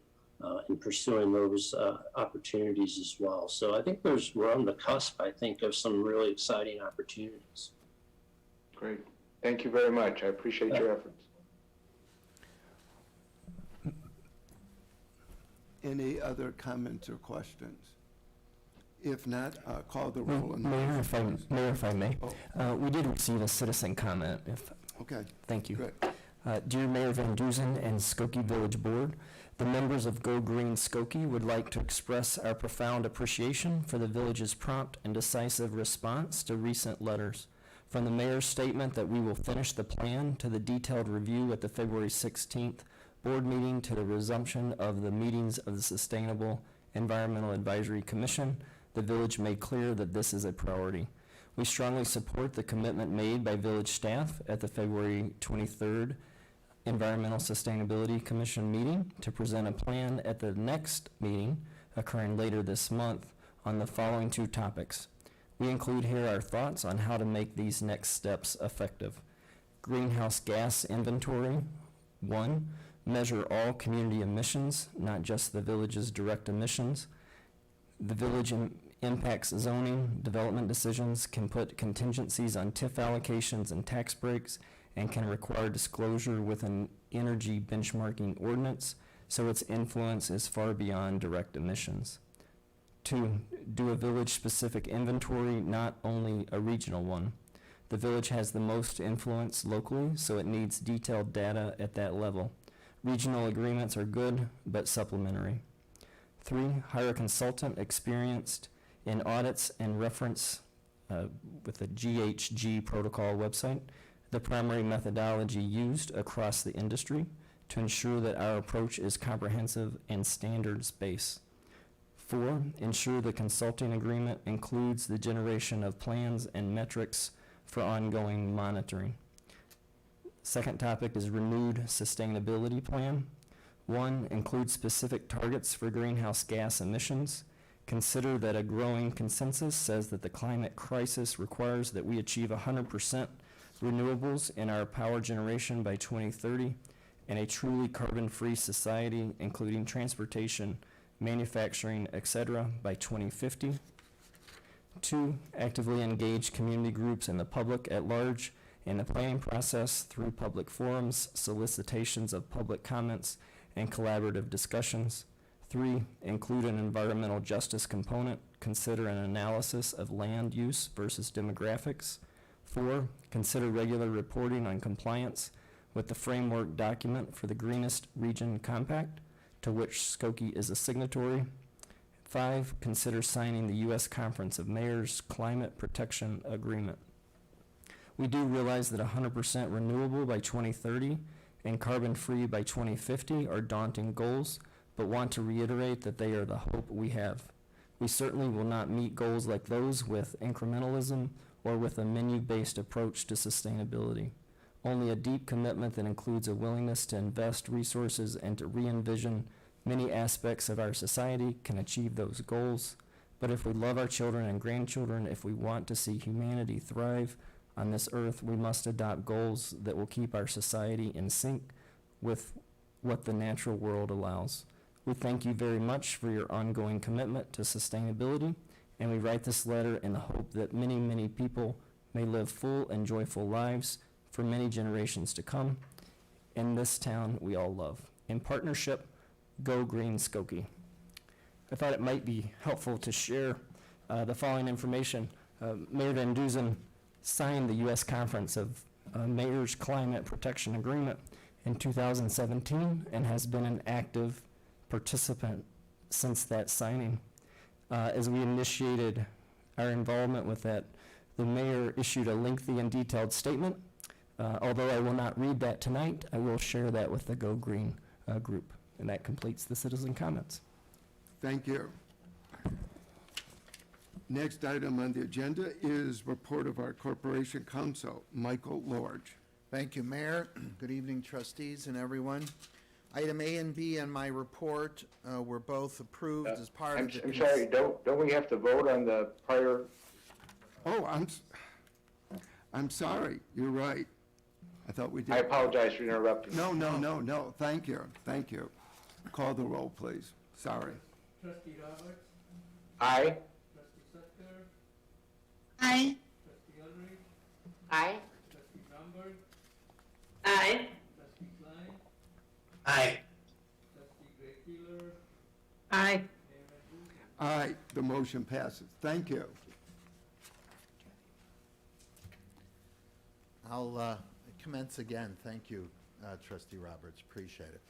in pursuing those opportunities as well. So I think we're on the cusp, I think, of some really exciting opportunities. Great. Thank you very much. I appreciate your efforts. Any other comments or questions? If not, call the roll. on the Mayor, motion, please. Mayor, if I may, we did receive a citizen comment. Okay, Thank you. good. Dear Mayor Van Duzen and Skokie Village Board, the members of Go Green Skokie would like to express our profound appreciation for the village's prompt and decisive response to recent letters. From the mayor's statement that we will finish the plan to the detailed review at the February 16th board meeting to the resumption of the meetings of the Sustainable Environmental Advisory Commission, the village made clear that this is a priority. We strongly support the commitment made by village staff at the February 23rd Environmental Sustainability Commission meeting to present a plan at the next meeting occurring later this month on the following two topics. We include here our thoughts on how to make these next steps effective. Greenhouse gas inventory. 1, measure all community emissions, not just the village's direct emissions. The village impacts zoning, development decisions, can put contingencies on TIF allocations and tax breaks, and can require disclosure with an energy benchmarking ordinance, so its influence is far beyond direct emissions. 2, do a village-specific inventory, not only a regional one. The village has the most influence locally, so it needs detailed data at that level. Regional agreements are good, but supplementary. 3, hire a consultant experienced in audits and reference with the GHG protocol website, the primary methodology used across the industry to ensure that our approach is comprehensive and standards-based. 4, ensure the consulting agreement includes the generation of plans and metrics for ongoing monitoring. Second topic is renewed sustainability plan. 1, include specific targets for greenhouse gas emissions. Consider that a growing consensus says that the climate crisis requires that we achieve 100% renewables in our power generation by 2030 and a truly carbon-free society, including transportation, manufacturing, etc., by 2050. 2, actively engage community groups and the public at large in the planning process through public forums, solicitations of public comments, and collaborative discussions. 3, include an environmental justice component. Consider an analysis of land use versus demographics. 4, consider regular reporting on compliance with the framework document for the Greenest Region Compact, to which Skokie is a signatory. 5, consider signing the U.S. Conference of Mayors Climate Protection Agreement. We do realize that 100% renewable by 2030 and carbon-free by 2050 are daunting goals, but want to reiterate that they are the hope we have. We certainly will not meet goals like those with incrementalism or with a menu-based approach to sustainability. Only a deep commitment that includes a willingness to invest resources and to re-envision many aspects of our society can achieve those goals. But if we love our children and grandchildren, if we want to see humanity thrive on this earth, we must adopt goals that will keep our society in sync with what the natural world allows. We thank you very much for your ongoing commitment to sustainability, and we write this letter in the hope that many, many people may live full and joyful lives for many generations to come in this town we all love. In partnership, Go Green Skokie. I thought it might be helpful to share the following information. Mayor Van Duzen signed the U.S. Conference of Mayors Climate Protection Agreement in 2017 and has been an active participant since that signing. As we initiated our involvement with that, the mayor issued a lengthy and detailed statement. Although I will not read that tonight, I will share that with the Go Green group. And that completes the citizen comments. Thank you. Next item on the agenda is report of our corporation counsel, Michael Lorge. Thank you, Mayor. Good evening, trustees and everyone. Item A and B on my report were both approved as part of the... I'm sorry, don't we have to vote on the prior? Oh, I'm sorry. You're right. I thought we did. I apologize for interrupting. No. Thank you. Call the roll, please. Sorry. Trustee Roberts, Aye. trustee Sucker, Aye. trustee Ulrich, Aye. trustee Bromberg, Aye. trustee Klein, Aye. trustee Gray Keeler, Aye, the motion passes. Thank you. I'll commence again. Thank you, Trustee Roberts. Appreciate it.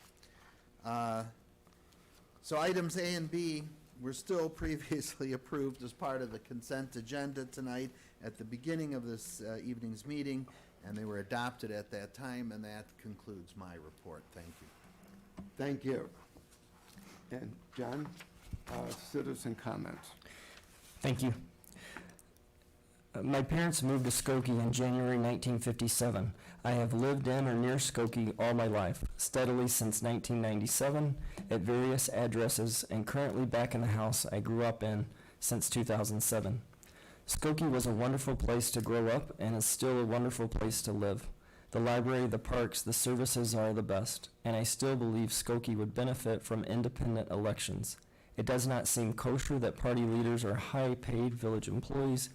So items A and B were still previously approved as part of the consent agenda tonight at the beginning of this evening's meeting, and they were adopted at that time, and that concludes my report. Thank you. Thank you. And John, citizen comments. Thank you. My parents moved to Skokie in January 1957. I have lived in or near Skokie all my life, steadily since 1997, at various addresses, and currently back in the house I grew up in since 2007. Skokie was a wonderful place to grow up and is still a wonderful place to live. The library, the parks, the services are the best, and I still believe Skokie would benefit from independent elections. It does not seem kosher that party leaders are high-paid village employees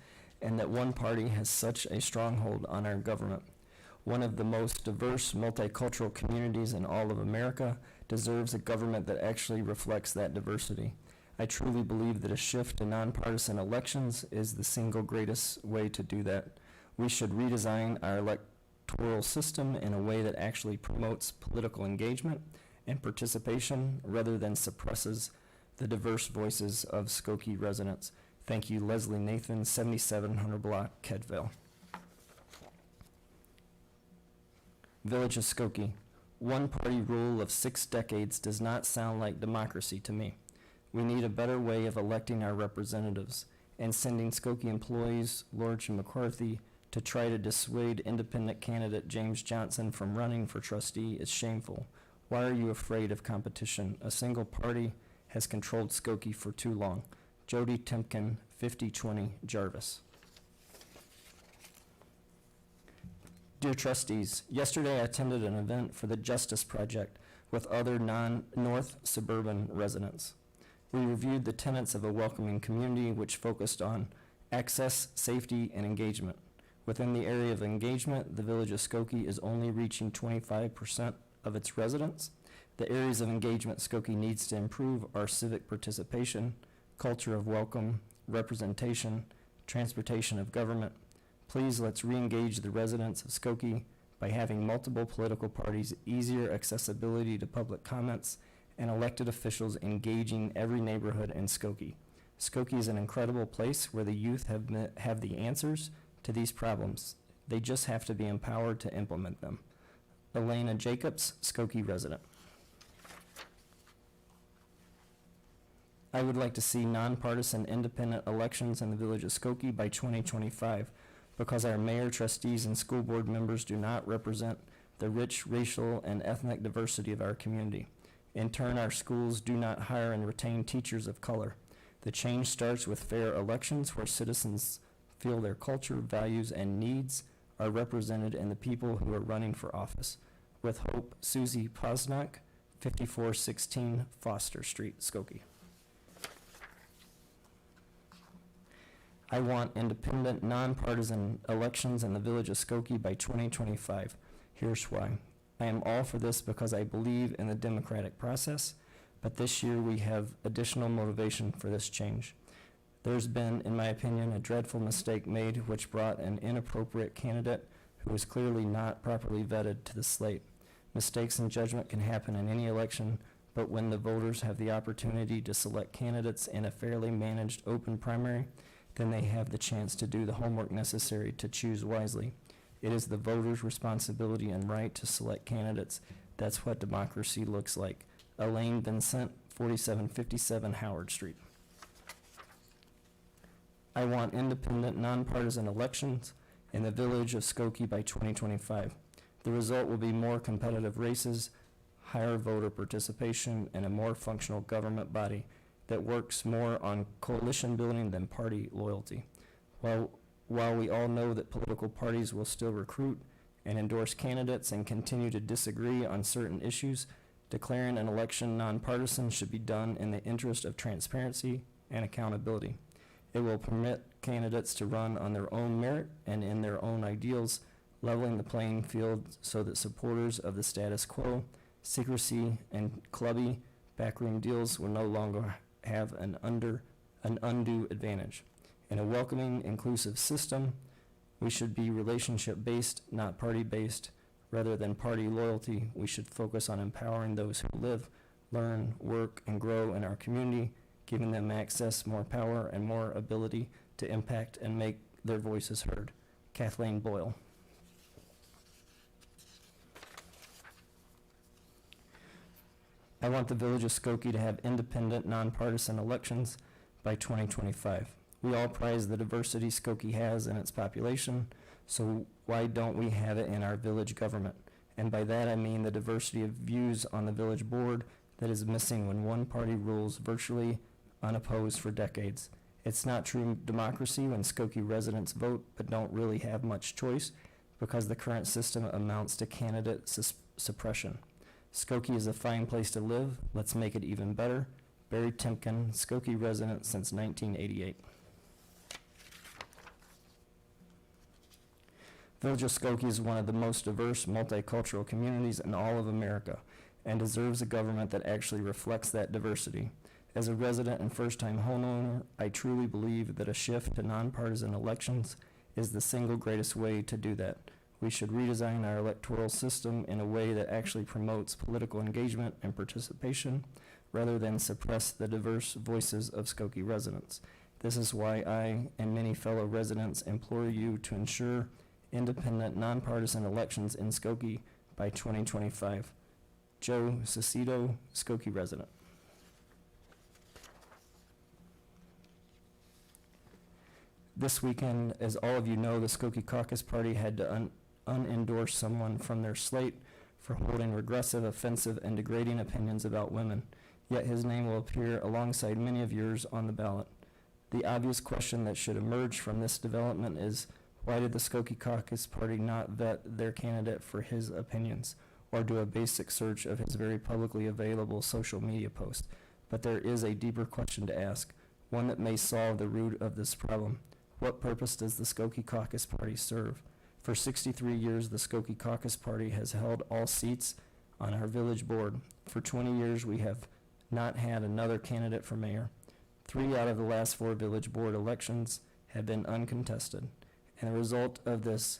and that one party has such a stronghold on our government. One of the most diverse multicultural communities in all of America deserves a government that actually reflects that diversity. I truly believe that a shift to nonpartisan elections is the single greatest way to do that. We should redesign our electoral system in a way that actually promotes political engagement and participation rather than suppresses the diverse voices of Skokie residents. Thank you, Leslie Nathan, 7700 Block, Kedville. Village of Skokie. One-party rule of 6 decades does not sound like democracy to me. We need a better way of electing our representatives, and sending Skokie employees, Lorch and McCarthy, to try to dissuade independent candidate James Johnson from running for trustee is shameful. Why are you afraid of competition? A single party has controlled Skokie for too long. Jody Timken, 5020 Jarvis. Dear trustees, yesterday I attended an event for the Justice Project with other non-North suburban residents. We reviewed the tenets of a welcoming community which focused on access, safety, and engagement. Within the area of engagement, the village of Skokie is only reaching 25% of its residents. The areas of engagement Skokie needs to improve are civic participation, culture of welcome, representation, transportation of government. Please let's re-engage the residents of Skokie by having multiple political parties, easier accessibility to public comments, and elected officials engaging every neighborhood in Skokie. Skokie is an incredible place where the youth have the answers to these problems. They just have to be empowered to implement them. Elena Jacobs, Skokie resident. I would like to see nonpartisan independent elections in the village of Skokie by 2025 because our mayor, trustees, and school board members do not represent the rich racial and ethnic diversity of our community. In turn, our schools do not hire and retain teachers of color. The change starts with fair elections where citizens feel their culture, values, and needs are represented in the people who are running for office. With hope, Susie Posnack, 5416 Foster Street, Skokie. I want independent, nonpartisan elections in the village of Skokie by 2025. Here's why. I am all for this because I believe in the democratic process, but this year we have additional motivation for this change. There's been, in my opinion, a dreadful mistake made which brought an inappropriate candidate who was clearly not properly vetted to the slate. Mistakes in judgment can happen in any election, but when the voters have the opportunity to select candidates in a fairly managed open primary, then they have the chance to do the homework necessary to choose wisely. It is the voters' responsibility and right to select candidates. That's what democracy looks like. Elaine Vincent, 4757 Howard Street. I want independent, nonpartisan elections in the village of Skokie by 2025. The result will be more competitive races, higher voter participation, and a more functional government body that works more on coalition building than party loyalty. While we all know that political parties will still recruit and endorse candidates and continue to disagree on certain issues, declaring an election nonpartisan should be done in the interest of transparency and accountability. It will permit candidates to run on their own merit and in their own ideals, leveling the playing field so that supporters of the status quo, secrecy, and clubby backroom deals will no longer have an an undue advantage. In a welcoming, inclusive system, we should be relationship-based, not party-based. Rather than party loyalty, we should focus on empowering those who live, learn, work, and grow in our community, giving them access, more power, and more ability to impact and make their voices heard. Kathleen Boyle. I want the village of Skokie to have independent, nonpartisan elections by 2025. We all prize the diversity Skokie has in its population, so why don't we have it in our village government? And by that I mean the diversity of views on the village board that is missing when one party rules virtually unopposed for decades. It's not true democracy when Skokie residents vote but don't really have much choice because the current system amounts to candidate suppression. Skokie is a fine place to live. Let's make it even better. Barry Timken, Skokie resident since 1988. Village of Skokie is one of the most diverse multicultural communities in all of America and deserves a government that actually reflects that diversity. As a resident and first-time homeowner, I truly believe that a shift to nonpartisan elections is the single greatest way to do that. We should redesign our electoral system in a way that actually promotes political engagement and participation rather than suppress the diverse voices of Skokie residents. This is why I and many fellow residents implore you to ensure independent, nonpartisan elections in Skokie by 2025. Joe Cicito, Skokie resident. This weekend, as all of you know, the Skokie Caucus Party had to unendorse someone from their slate for holding regressive, offensive, and degrading opinions about women. Yet his name will appear alongside many of yours on the ballot. The obvious question that should emerge from this development is, why did the Skokie Caucus Party not vet their candidate for his opinions or do a basic search of his very publicly available social media post? But there is a deeper question to ask, one that may solve the root of this problem. What purpose does the Skokie Caucus Party serve? For 63 years, the Skokie Caucus Party has held all seats on our village board. For 20 years, we have not had another candidate for mayor. 3 out of the last 4 village board elections have been uncontested. And the result of this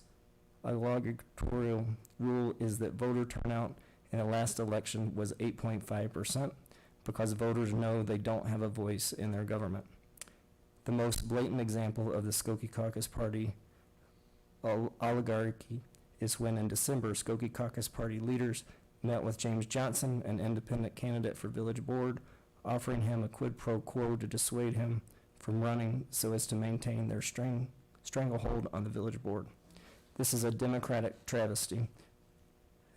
allogatorial rule is that voter turnout in the last election was 8.5% because voters know they don't have a voice in their government. The most blatant example of the Skokie Caucus Party oligarchy is when in December, Skokie Caucus Party leaders met with James Johnson, an independent candidate for village board, offering him a quid pro quo to dissuade him from running so as to maintain their stranglehold on the village board. This is a democratic travesty.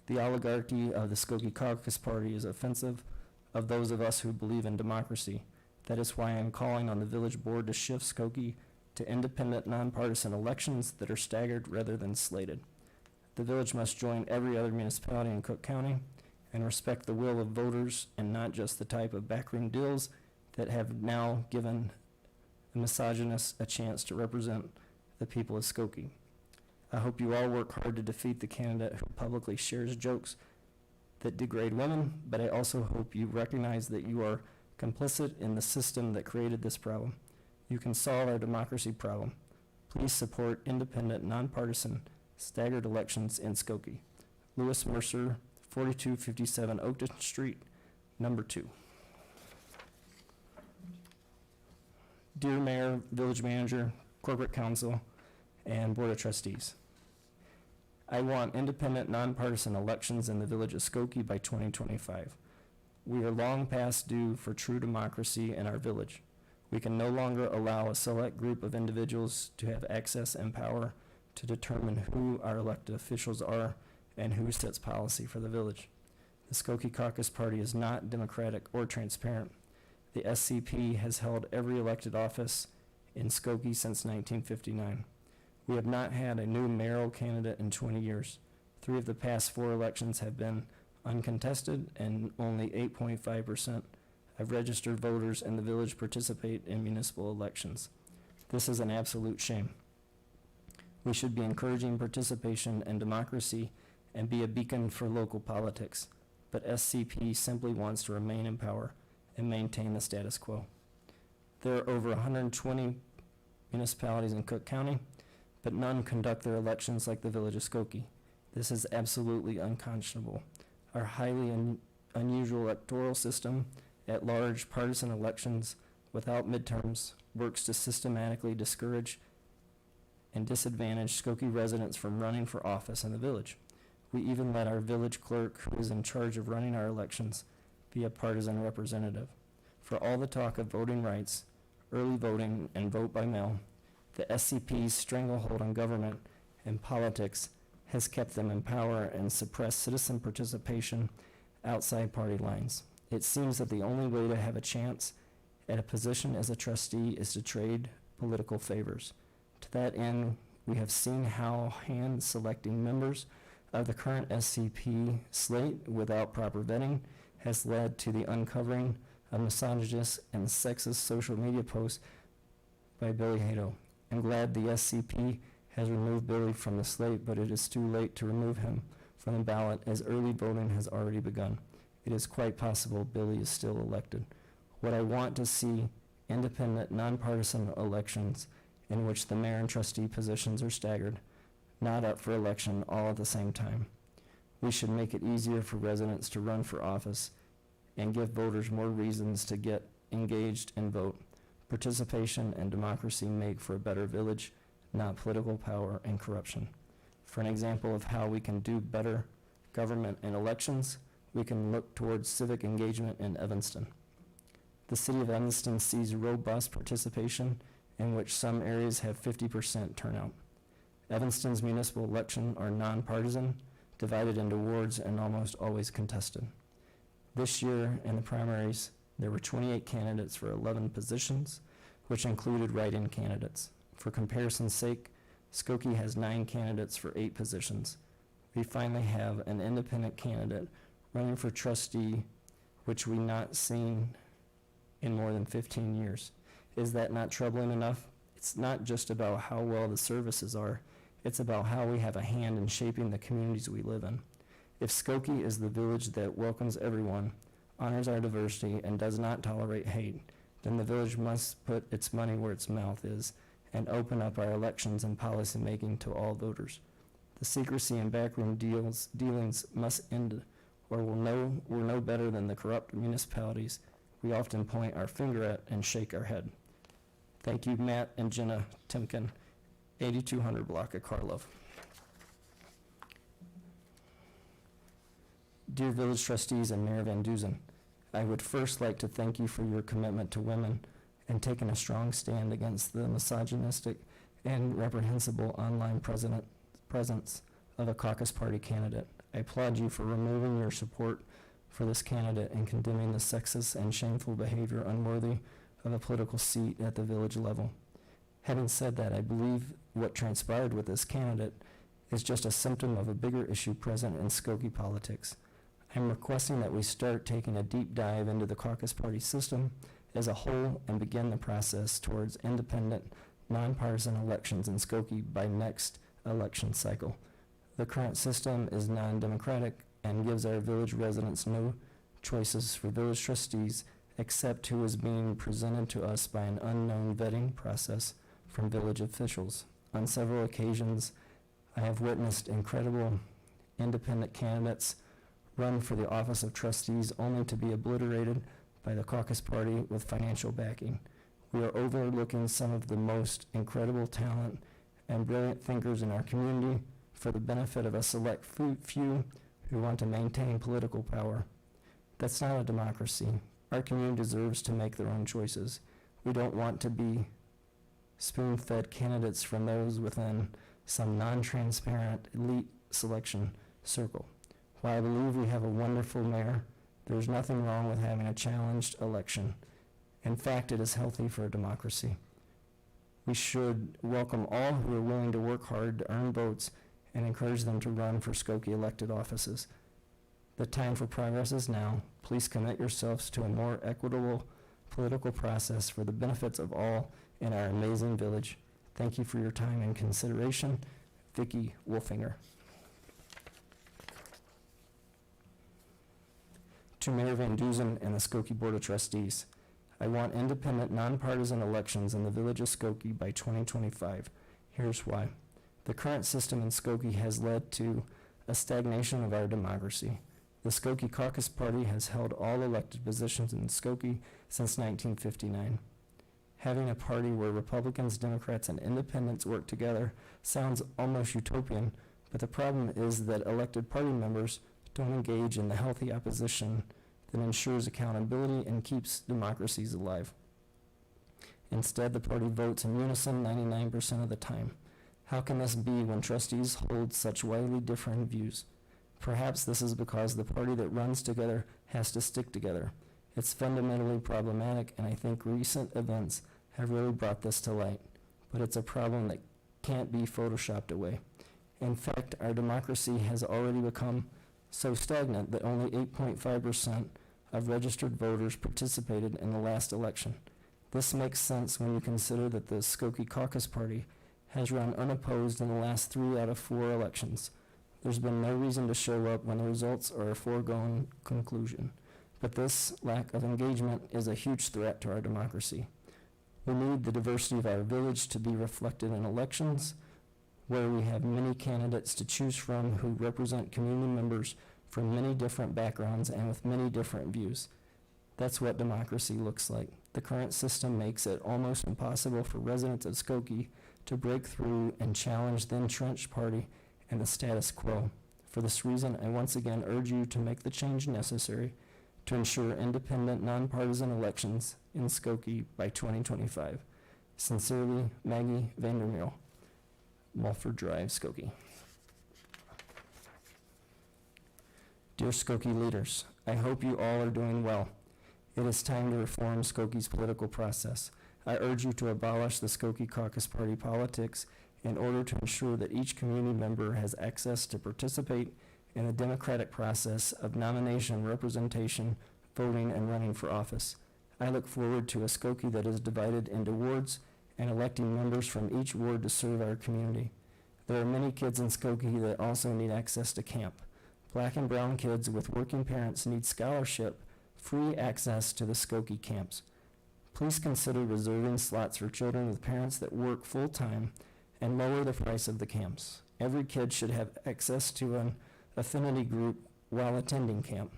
The oligarchy of the Skokie Caucus Party is offensive of those of us who believe in democracy. That is why I'm calling on the village board to shift Skokie to independent, nonpartisan elections that are staggered rather than slated. The village must join every other municipality in Cook County and respect the will of voters and not just the type of backroom deals that have now given the misogynists a chance to represent the people of Skokie. I hope you all work hard to defeat the candidate who publicly shares jokes that degrade women, but I also hope you recognize that you are complicit in the system that created this problem. You can solve our democracy problem. Please support independent, nonpartisan, staggered elections in Skokie. Lewis Mercer, 4257 Oakton Street, number 2. Dear Mayor, Village Manager, Corporate Council, and Board of Trustees, I want independent, nonpartisan elections in the Village of Skokie by 2025. We are long past due for true democracy in our village. We can no longer allow a select group of individuals to have access and power to determine who our elected officials are and who sets policy for the village. The Skokie Caucus Party is not democratic or transparent. The SCP has held every elected office in Skokie since 1959. We have not had a new mayoral candidate in 20 years. 3 of the past 4 elections have been uncontested, and only 8.5% of registered voters in the village participate in municipal elections. This is an absolute shame. We should be encouraging participation and democracy and be a beacon for local politics, but SCP simply wants to remain in power and maintain the status quo. There are over 120 municipalities in Cook County, but none conduct their elections like the Village of Skokie. This is absolutely unconscionable. Our highly unusual electoral system at large partisan elections without midterms works to systematically discourage and disadvantage Skokie residents from running for office in the village. We even let our village clerk, who is in charge of running our elections, be a partisan representative. For all the talk of voting rights, early voting, and vote by mail, the SCP's stranglehold on government and politics has kept them in power and suppressed citizen participation outside party lines. It seems that the only way to have a chance at a position as a trustee is to trade political favors. To that end, we have seen how hand-selecting members of the current SCP slate without proper vetting has led to the uncovering of misogynist and sexist social media posts by Billy Hato. I'm glad the SCP has removed Billy from the slate, but it is too late to remove him from the ballot as early voting has already begun. It is quite possible Billy is still elected. What I want to see independent, nonpartisan elections in which the mayor and trustee positions are staggered, not up for election all at the same time. We should make it easier for residents to run for office and give voters more reasons to get engaged and vote. Participation and democracy make for a better village, not political power and corruption. For an example of how we can do better government and elections, we can look towards civic engagement in Evanston. The city of Evanston sees robust participation in which some areas have 50% turnout. Evanston's municipal elections are nonpartisan, divided into wards, and almost always contested. This year in the primaries, there were 28 candidates for 11 positions, which included write-in candidates. For comparison's sake, Skokie has 9 candidates for 8 positions. We finally have an independent candidate running for trustee, which we not seen in more than 15 years. Is that not troubling enough? It's not just about how well the services are, it's about how we have a hand in shaping the communities we live in. If Skokie is the village that welcomes everyone, honors our diversity, and does not tolerate hate, then the village must put its money where its mouth is and open up our elections and policy making to all voters. The secrecy and backroom dealings must end, or we're no better than the corrupt municipalities we often point our finger at and shake our head. Thank you, Matt and Jenna Timken, 8200 block of Karlov. Dear village trustees and Mayor Van Duzen, I would first like to thank you for your commitment to women and taking a strong stand against the misogynistic and reprehensible online presence of a caucus party candidate. I applaud you for removing your support for this candidate and condemning the sexist and shameful behavior unworthy of a political seat at the village level. Having said that, I believe what transpired with this candidate is just a symptom of a bigger issue present in Skokie politics. I'm requesting that we start taking a deep dive into the caucus party system as a whole and begin the process towards independent, nonpartisan elections in Skokie by next election cycle. The current system is non-democratic and gives our village residents no choices for village trustees except who is being presented to us by an unknown vetting process from village officials. On several occasions, I have witnessed incredible independent candidates run for the office of trustees only to be obliterated by the caucus party with financial backing. We are overlooking some of the most incredible talent and brilliant thinkers in our community for the benefit of a select few who want to maintain political power. That's not a democracy. Our community deserves to make their own choices. We don't want to be spoon-fed candidates from those within some non-transparent elite selection circle. While I believe we have a wonderful mayor, there's nothing wrong with having a challenged election. In fact, it is healthy for a democracy. We should welcome all who are willing to work hard to earn votes and encourage them to run for Skokie elected offices. The time for progress is now. Please commit yourselves to a more equitable political process for the benefits of all in our amazing village. Thank you for your time and consideration. Vicki Wolfinger. To Mayor Van Duzen and the Skokie Board of Trustees, I want independent, nonpartisan elections in the village of Skokie by 2025. Here's why. The current system in Skokie has led to a stagnation of our democracy. The Skokie Caucus Party has held all elected positions in Skokie since 1959. Having a party where Republicans, Democrats, and independents work together sounds almost utopian, but the problem is that elected party members don't engage in the healthy opposition that ensures accountability and keeps democracies alive. Instead, the party votes in unison 99% of the time. How can this be when trustees hold such widely different views? Perhaps this is because the party that runs together has to stick together. It's fundamentally problematic, and I think recent events have really brought this to light. But it's a problem that can't be photoshopped away. In fact, our democracy has already become so stagnant that only 8.5% of registered voters participated in the last election. This makes sense when you consider that the Skokie Caucus Party has run unopposed in the last 3 out of 4 elections. There's been no reason to show up when the results are a foregone conclusion. But this lack of engagement is a huge threat to our democracy. We need the diversity of our village to be reflected in elections, where we have many candidates to choose from who represent community members from many different backgrounds and with many different views. That's what democracy looks like. The current system makes it almost impossible for residents of Skokie to break through and challenge the entrenched party and the status quo. For this reason, I once again urge you to make the change necessary to ensure independent, nonpartisan elections in Skokie by 2025. Sincerely, Maggie Vandermeer, Mulford Drive, Skokie. Dear Skokie leaders, I hope you all are doing well. It is time to reform Skokie's political process. I urge you to abolish the Skokie Caucus Party politics in order to ensure that each community member has access to participate in the democratic process of nomination, representation, voting, and running for office. I look forward to a Skokie that is divided into wards and electing members from each ward to serve our community. There are many kids in Skokie that also need access to camp. Black and brown kids with working parents need scholarship, free access to the Skokie camps. Please consider reserving slots for children with parents that work full-time and lower the price of the camps. Every kid should have access to an affinity group while attending camp.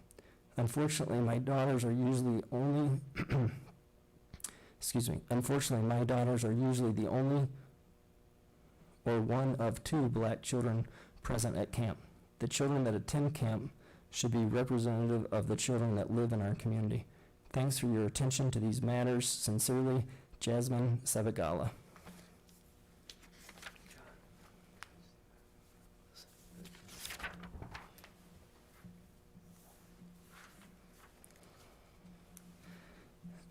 Unfortunately, my daughters are usually only Unfortunately, my daughters are usually the only or one of 2 black children present at camp. The children that attend camp should be representative of the children that live in our community. Thanks for your attention to these matters. Sincerely, Jasmine Savagala.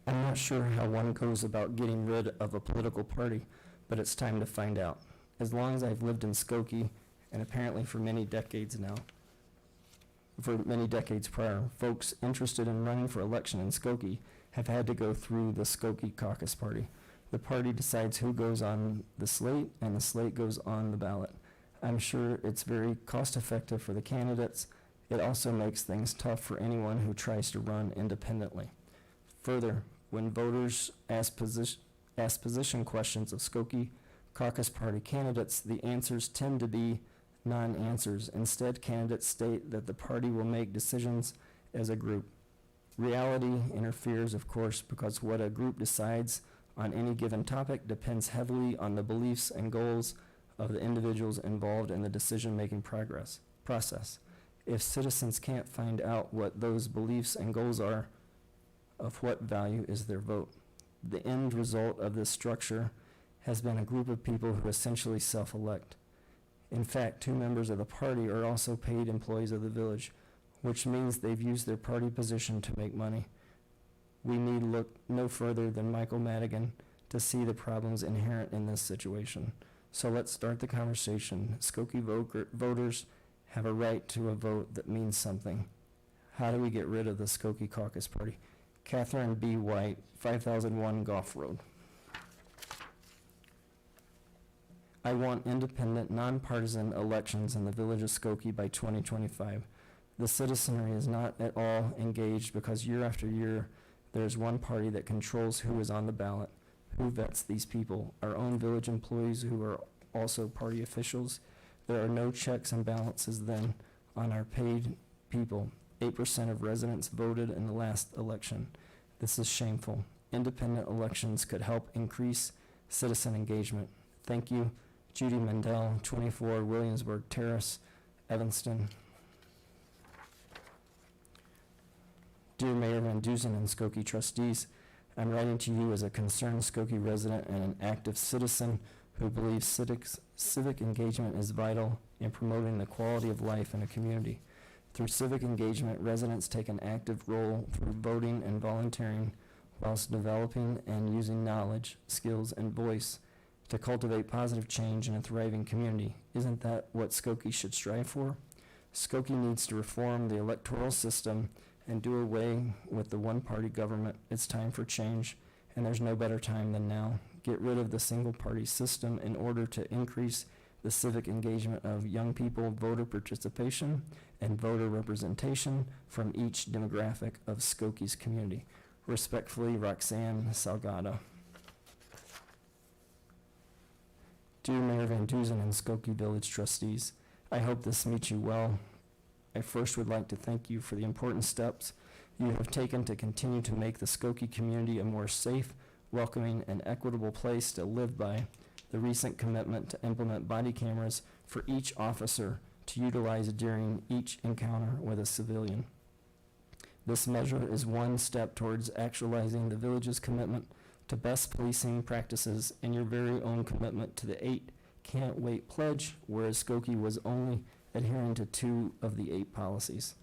I'm not sure how one goes about getting rid of a political party, but it's time to find out. As long as I've lived in Skokie, and apparently for many decades prior, folks interested in running for election in Skokie have had to go through the Skokie Caucus Party. The party decides who goes on the slate, and the slate goes on the ballot. I'm sure it's very cost-effective for the candidates. It also makes things tough for anyone who tries to run independently. Further, when voters ask position questions of Skokie Caucus Party candidates, the answers tend to be non-answers. Instead, candidates state that the party will make decisions as a group. Reality interferes, of course, because what a group decides on any given topic depends heavily on the beliefs and goals of the individuals involved in the decision-making process. If citizens can't find out what those beliefs and goals are, of what value is their vote? The end result of this structure has been a group of people who essentially self-elect. In fact, 2 members of the party are also paid employees of the village, which means they've used their party position to make money. We need look no further than Michael Madigan to see the problems inherent in this situation. So let's start the conversation. Skokie voters have a right to a vote that means something. How do we get rid of the Skokie Caucus Party? Catherine B. White, 5001 Goff Road. I want independent, nonpartisan elections in the village of Skokie by 2025. The citizenry is not at all engaged because year after year, There's one party that controls who is on the ballot, who vets these people, our own village employees who are also party officials. There are no checks and balances then on our paid people. 8% of residents voted in the last election. This is shameful. Independent elections could help increase citizen engagement. Thank you. Judy Mendel, 24 Williamsburg Terrace, Evanston. Dear Mayor Van Dusen and Skokie trustees, I'm writing to you as a concerned Skokie resident and an active citizen who believes civic engagement is vital in promoting the quality of life in a community. Through civic engagement, residents take an active role through voting and volunteering whilst developing and using knowledge, skills, and voice to cultivate positive change in a thriving community. Isn't that what Skokie should strive for? Skokie needs to reform the electoral system and do away with the one-party government. It's time for change, and there's no better time than now. Get rid of the single-party system in order to increase the civic engagement of young people, voter participation, and voter representation from each demographic of Skokie's community. Respectfully, Roxanne Salgado. Dear Mayor Van Dusen and Skokie Village trustees, I hope this meets you well. I first would like to thank you for the important steps you have taken to continue to make the Skokie community a more safe, welcoming, and equitable place to live by. The recent commitment to implement body cameras for each officer to utilize during each encounter with a civilian. This measure is one step towards actualizing the village's commitment to best policing practices and your very own commitment to the 8 Can't Wait pledge, whereas Skokie was only adhering to 2 of the 8 policies.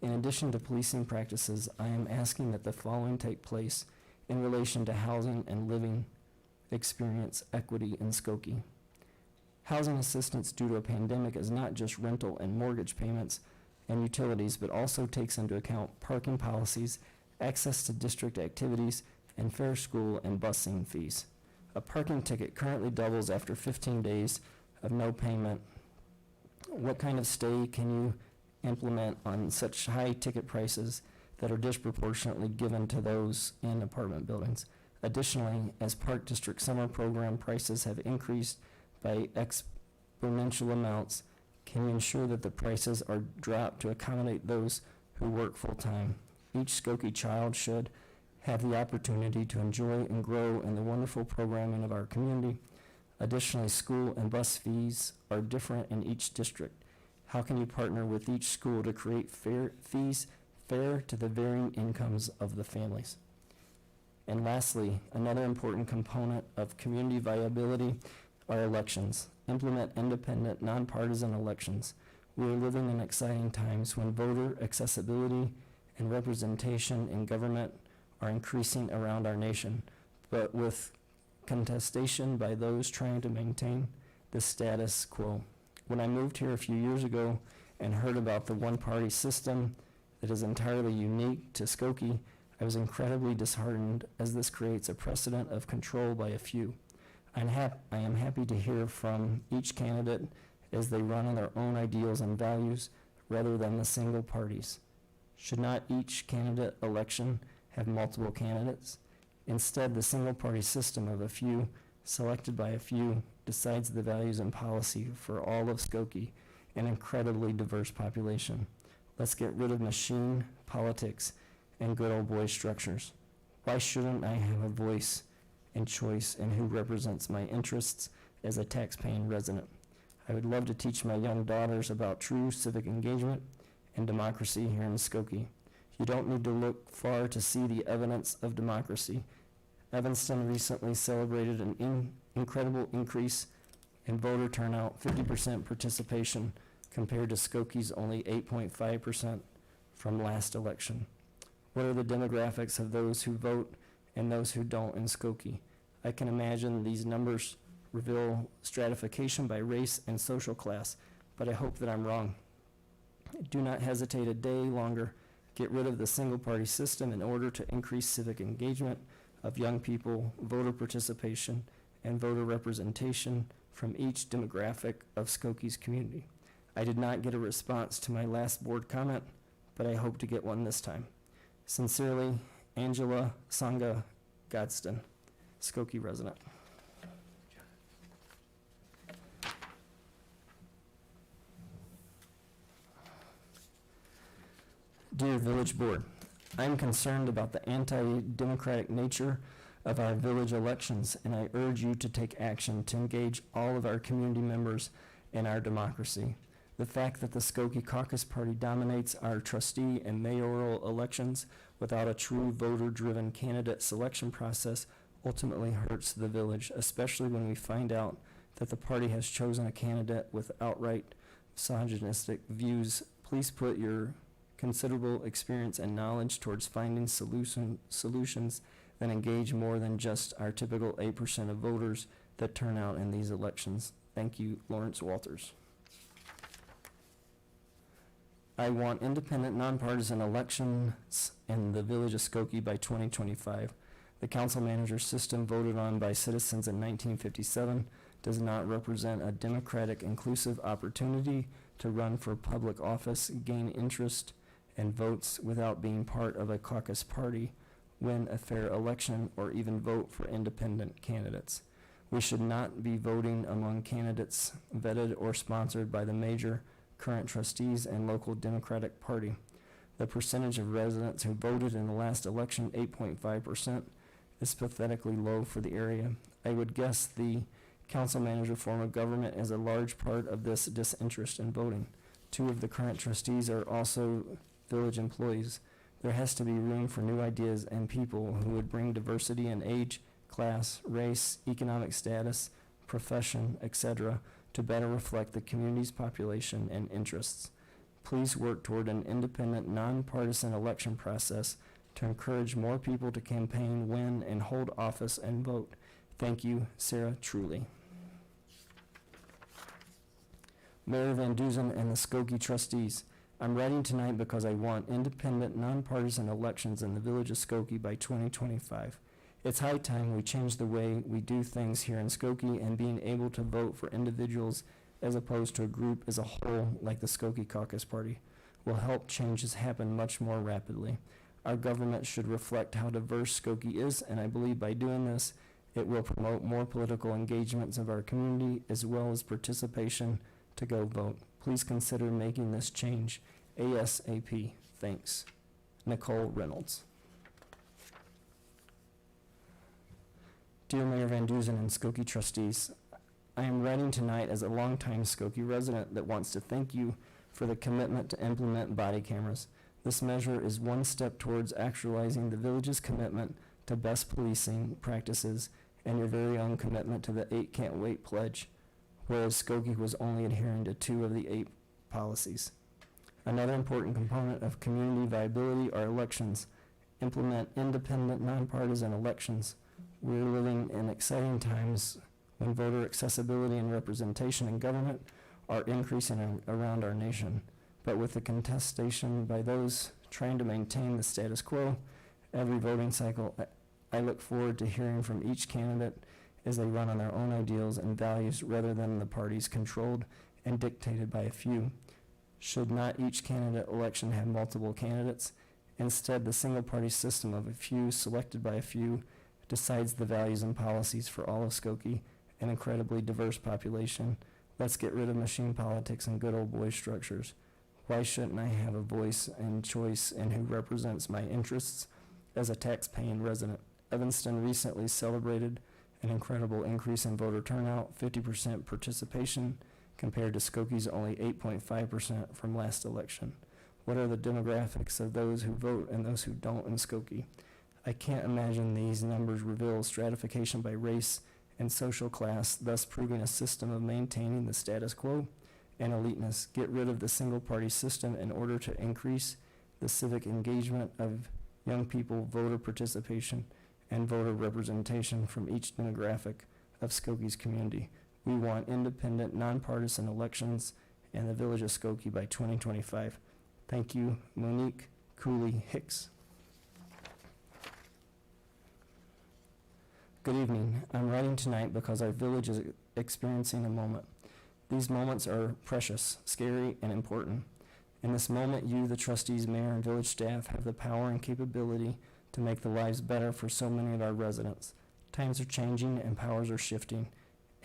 In addition to policing practices, I am asking that the following take place in relation to housing and living experience equity in Skokie. Housing assistance due to a pandemic is not just rental and mortgage payments and utilities, but also takes into account parking policies, access to district activities, and fair school and busing fees. A parking ticket currently doubles after 15 days of no payment. What kind of stay can you implement on such high ticket prices that are disproportionately given to those in apartment buildings? Additionally, as Park District summer program prices have increased by exponential amounts, can you ensure that the prices are dropped to accommodate those who work full-time? Each Skokie child should have the opportunity to enjoy and grow in the wonderful programming of our community. Additionally, school and bus fees are different in each district. How can you partner with each school to create fees fair to the varying incomes of the families? And lastly, another important component of community viability are elections. Implement independent, nonpartisan elections. We are living in exciting times when voter accessibility and representation in government are increasing around our nation, but with contestation by those trying to maintain the status quo. When I moved here a few years ago and heard about the one-party system that is entirely unique to Skokie, I was incredibly disheartened, as this creates a precedent of control by a few. I am happy to hear from each candidate as they run on their own ideals and values rather than the single parties. Should not each candidate election have multiple candidates? Instead, the single-party system of a few, selected by a few, decides the values and policy for all of Skokie, an incredibly diverse population. Let's get rid of machine politics and good old boy structures. Why shouldn't I have a voice and choice in who represents my interests as a tax-paying resident? I would love to teach my young daughters about true civic engagement and democracy here in Skokie. You don't need to look far to see the evidence of democracy. Evanston recently celebrated an incredible increase in voter turnout, 50% participation, compared to Skokie's only 8.5% from last election. What are the demographics of those who vote and those who don't in Skokie? I can imagine these numbers reveal stratification by race and social class, but I hope that I'm wrong. Do not hesitate a day longer. Get rid of the single-party system in order to increase civic engagement of young people, voter participation, and voter representation from each demographic of Skokie's community. I did not get a response to my last board comment, but I hope to get one this time. Sincerely, Angela Sangha Gadsden, Skokie resident. Dear Village Board, I am concerned about the anti-democratic nature of our village elections, and I urge you to take action to engage all of our community members in our democracy. The fact that the Skokie Caucus Party dominates our trustee and mayoral elections without a true voter-driven candidate selection process ultimately hurts the village, especially when we find out that the party has chosen a candidate with outright misogynistic views. Please put your considerable experience and knowledge towards finding solutions that engage more than just our typical 8% of voters that turn out in these elections. Thank you, Lawrence Walters. I want independent, nonpartisan elections in the village of Skokie by 2025. The council manager system voted on by citizens in 1957 does not represent a democratic, inclusive opportunity to run for public office, gain interest and votes without being part of a caucus party, win a fair election, or even vote for independent candidates. We should not be voting among candidates vetted or sponsored by the major current trustees and local Democratic Party. The percentage of residents who voted in the last election, 8.5%, is pathetically low for the area. I would guess the council manager form of government is a large part of this disinterest in voting. 2 of the current trustees are also village employees. There has to be room for new ideas and people who would bring diversity in age, class, race, economic status, profession, etc., to better reflect the community's population and interests. Please work toward an independent, nonpartisan election process to encourage more people to campaign, win, and hold office and vote. Thank you, Sarah Truly. Mayor Van Duzen and the Skokie trustees, I'm writing tonight because I want independent, nonpartisan elections in the village of Skokie by 2025. It's high time we change the way we do things here in Skokie, and being able to vote for individuals as opposed to a group as a whole like the Skokie Caucus Party will help changes happen much more rapidly. Our government should reflect how diverse Skokie is, and I believe by doing this, it will promote more political engagements of our community as well as participation to go vote. Please consider making this change ASAP. Thanks. Nicole Reynolds. Dear Mayor Van Duzen and Skokie trustees, I am writing tonight as a longtime Skokie resident that wants to thank you for the commitment to implement body cameras. This measure is one step towards actualizing the village's commitment to best policing practices and your very own commitment to the 8 Can't Wait pledge, whereas Skokie was only adhering to 2 of the 8 policies. Another important component of community viability are elections. Implement independent, nonpartisan elections. We're living in exciting times when voter accessibility and representation in government are increasing around our nation. But with the contestation by those trying to maintain the status quo every voting cycle, I look forward to hearing from each candidate as they run on their own ideals and values rather than the parties controlled and dictated by a few. Should not each candidate election have multiple candidates? Instead, the single-party system of a few selected by a few decides the values and policies for all of Skokie, an incredibly diverse population. Let's get rid of machine politics and good old boy structures. Why shouldn't I have a voice and choice in who represents my interests as a tax-paying resident? Evanston recently celebrated an incredible increase in voter turnout, 50% participation, compared to Skokie's only 8.5% from last election. What are the demographics of those who vote and those who don't in Skokie? I can't imagine these numbers reveal stratification by race and social class, thus proving a system of maintaining the status quo and eliteness. Get rid of the single-party system in order to increase the civic engagement of young people, voter participation, and voter representation from each demographic of Skokie's community. We want independent, nonpartisan elections in the village of Skokie by 2025. Thank you, Monique Cooley Hicks. Good evening. I'm writing tonight because our village is experiencing a moment. These moments are precious, scary, and important. In this moment, you, the trustees, mayor, and village staff have the power and capability to make the lives better for so many of our residents. Times are changing and powers are shifting,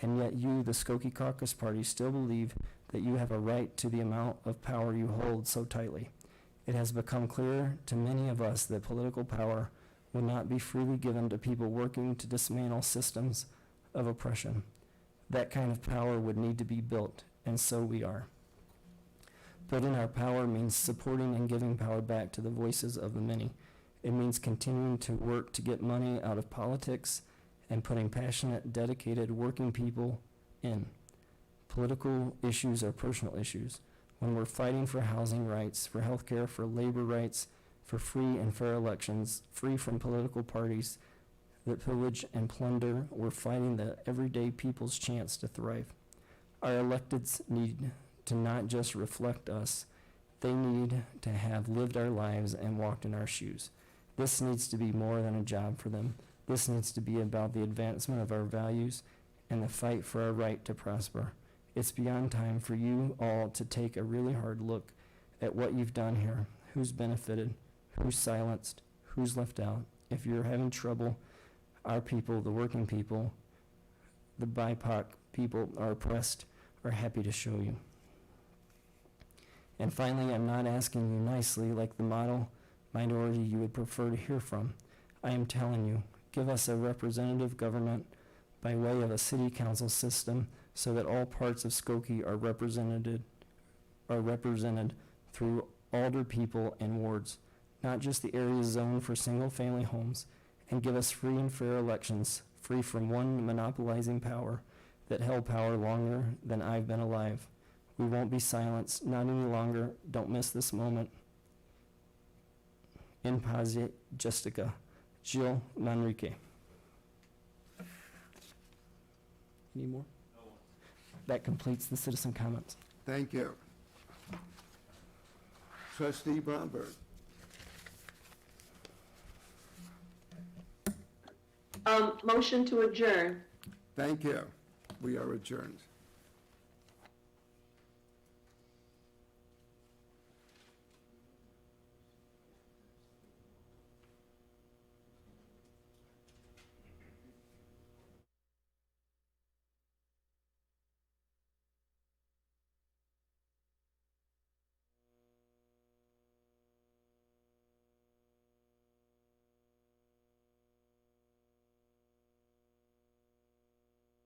and yet you, the Skokie Caucus Party, still believe that you have a right to the amount of power you hold so tightly. It has become clear to many of us that political power will not be freely given to people working to dismantle systems of oppression. That kind of power would need to be built, and so we are. Building our power means supporting and giving power back to the voices of the many. It means continuing to work to get money out of politics and putting passionate, dedicated, working people in. Political issues are personal issues. When we're fighting for housing rights, for health care, for labor rights, for free and fair elections, free from political parties that pillage and plunder, we're fighting the everyday people's chance to thrive. Our electeds need to not just reflect us, they need to have lived our lives and walked in our shoes. This needs to be more than a job for them. This needs to be about the advancement of our values and the fight for our right to prosper. It's beyond time for you all to take a really hard look at what you've done here, who's benefited, who's silenced, who's left out. If you're having trouble, our people, the working people, the BIPOC people are oppressed, are happy to show you. And finally, I'm not asking you nicely like the model minority you would prefer to hear from. I am telling you, give us a representative government by way of a city council system so that all parts of Skokie are represented through alder people and wards, not just the areas zoned for single-family homes, and give us free and fair elections, free from one monopolizing power that held power longer than I've been alive. We won't be silenced, not any longer. Don't miss this moment. In pace, Justica. Jill Manrique. Any more? No. That completes the citizen comments. Thank you. Trustee Bromberg. Motion to adjourn. Thank you. We are adjourned.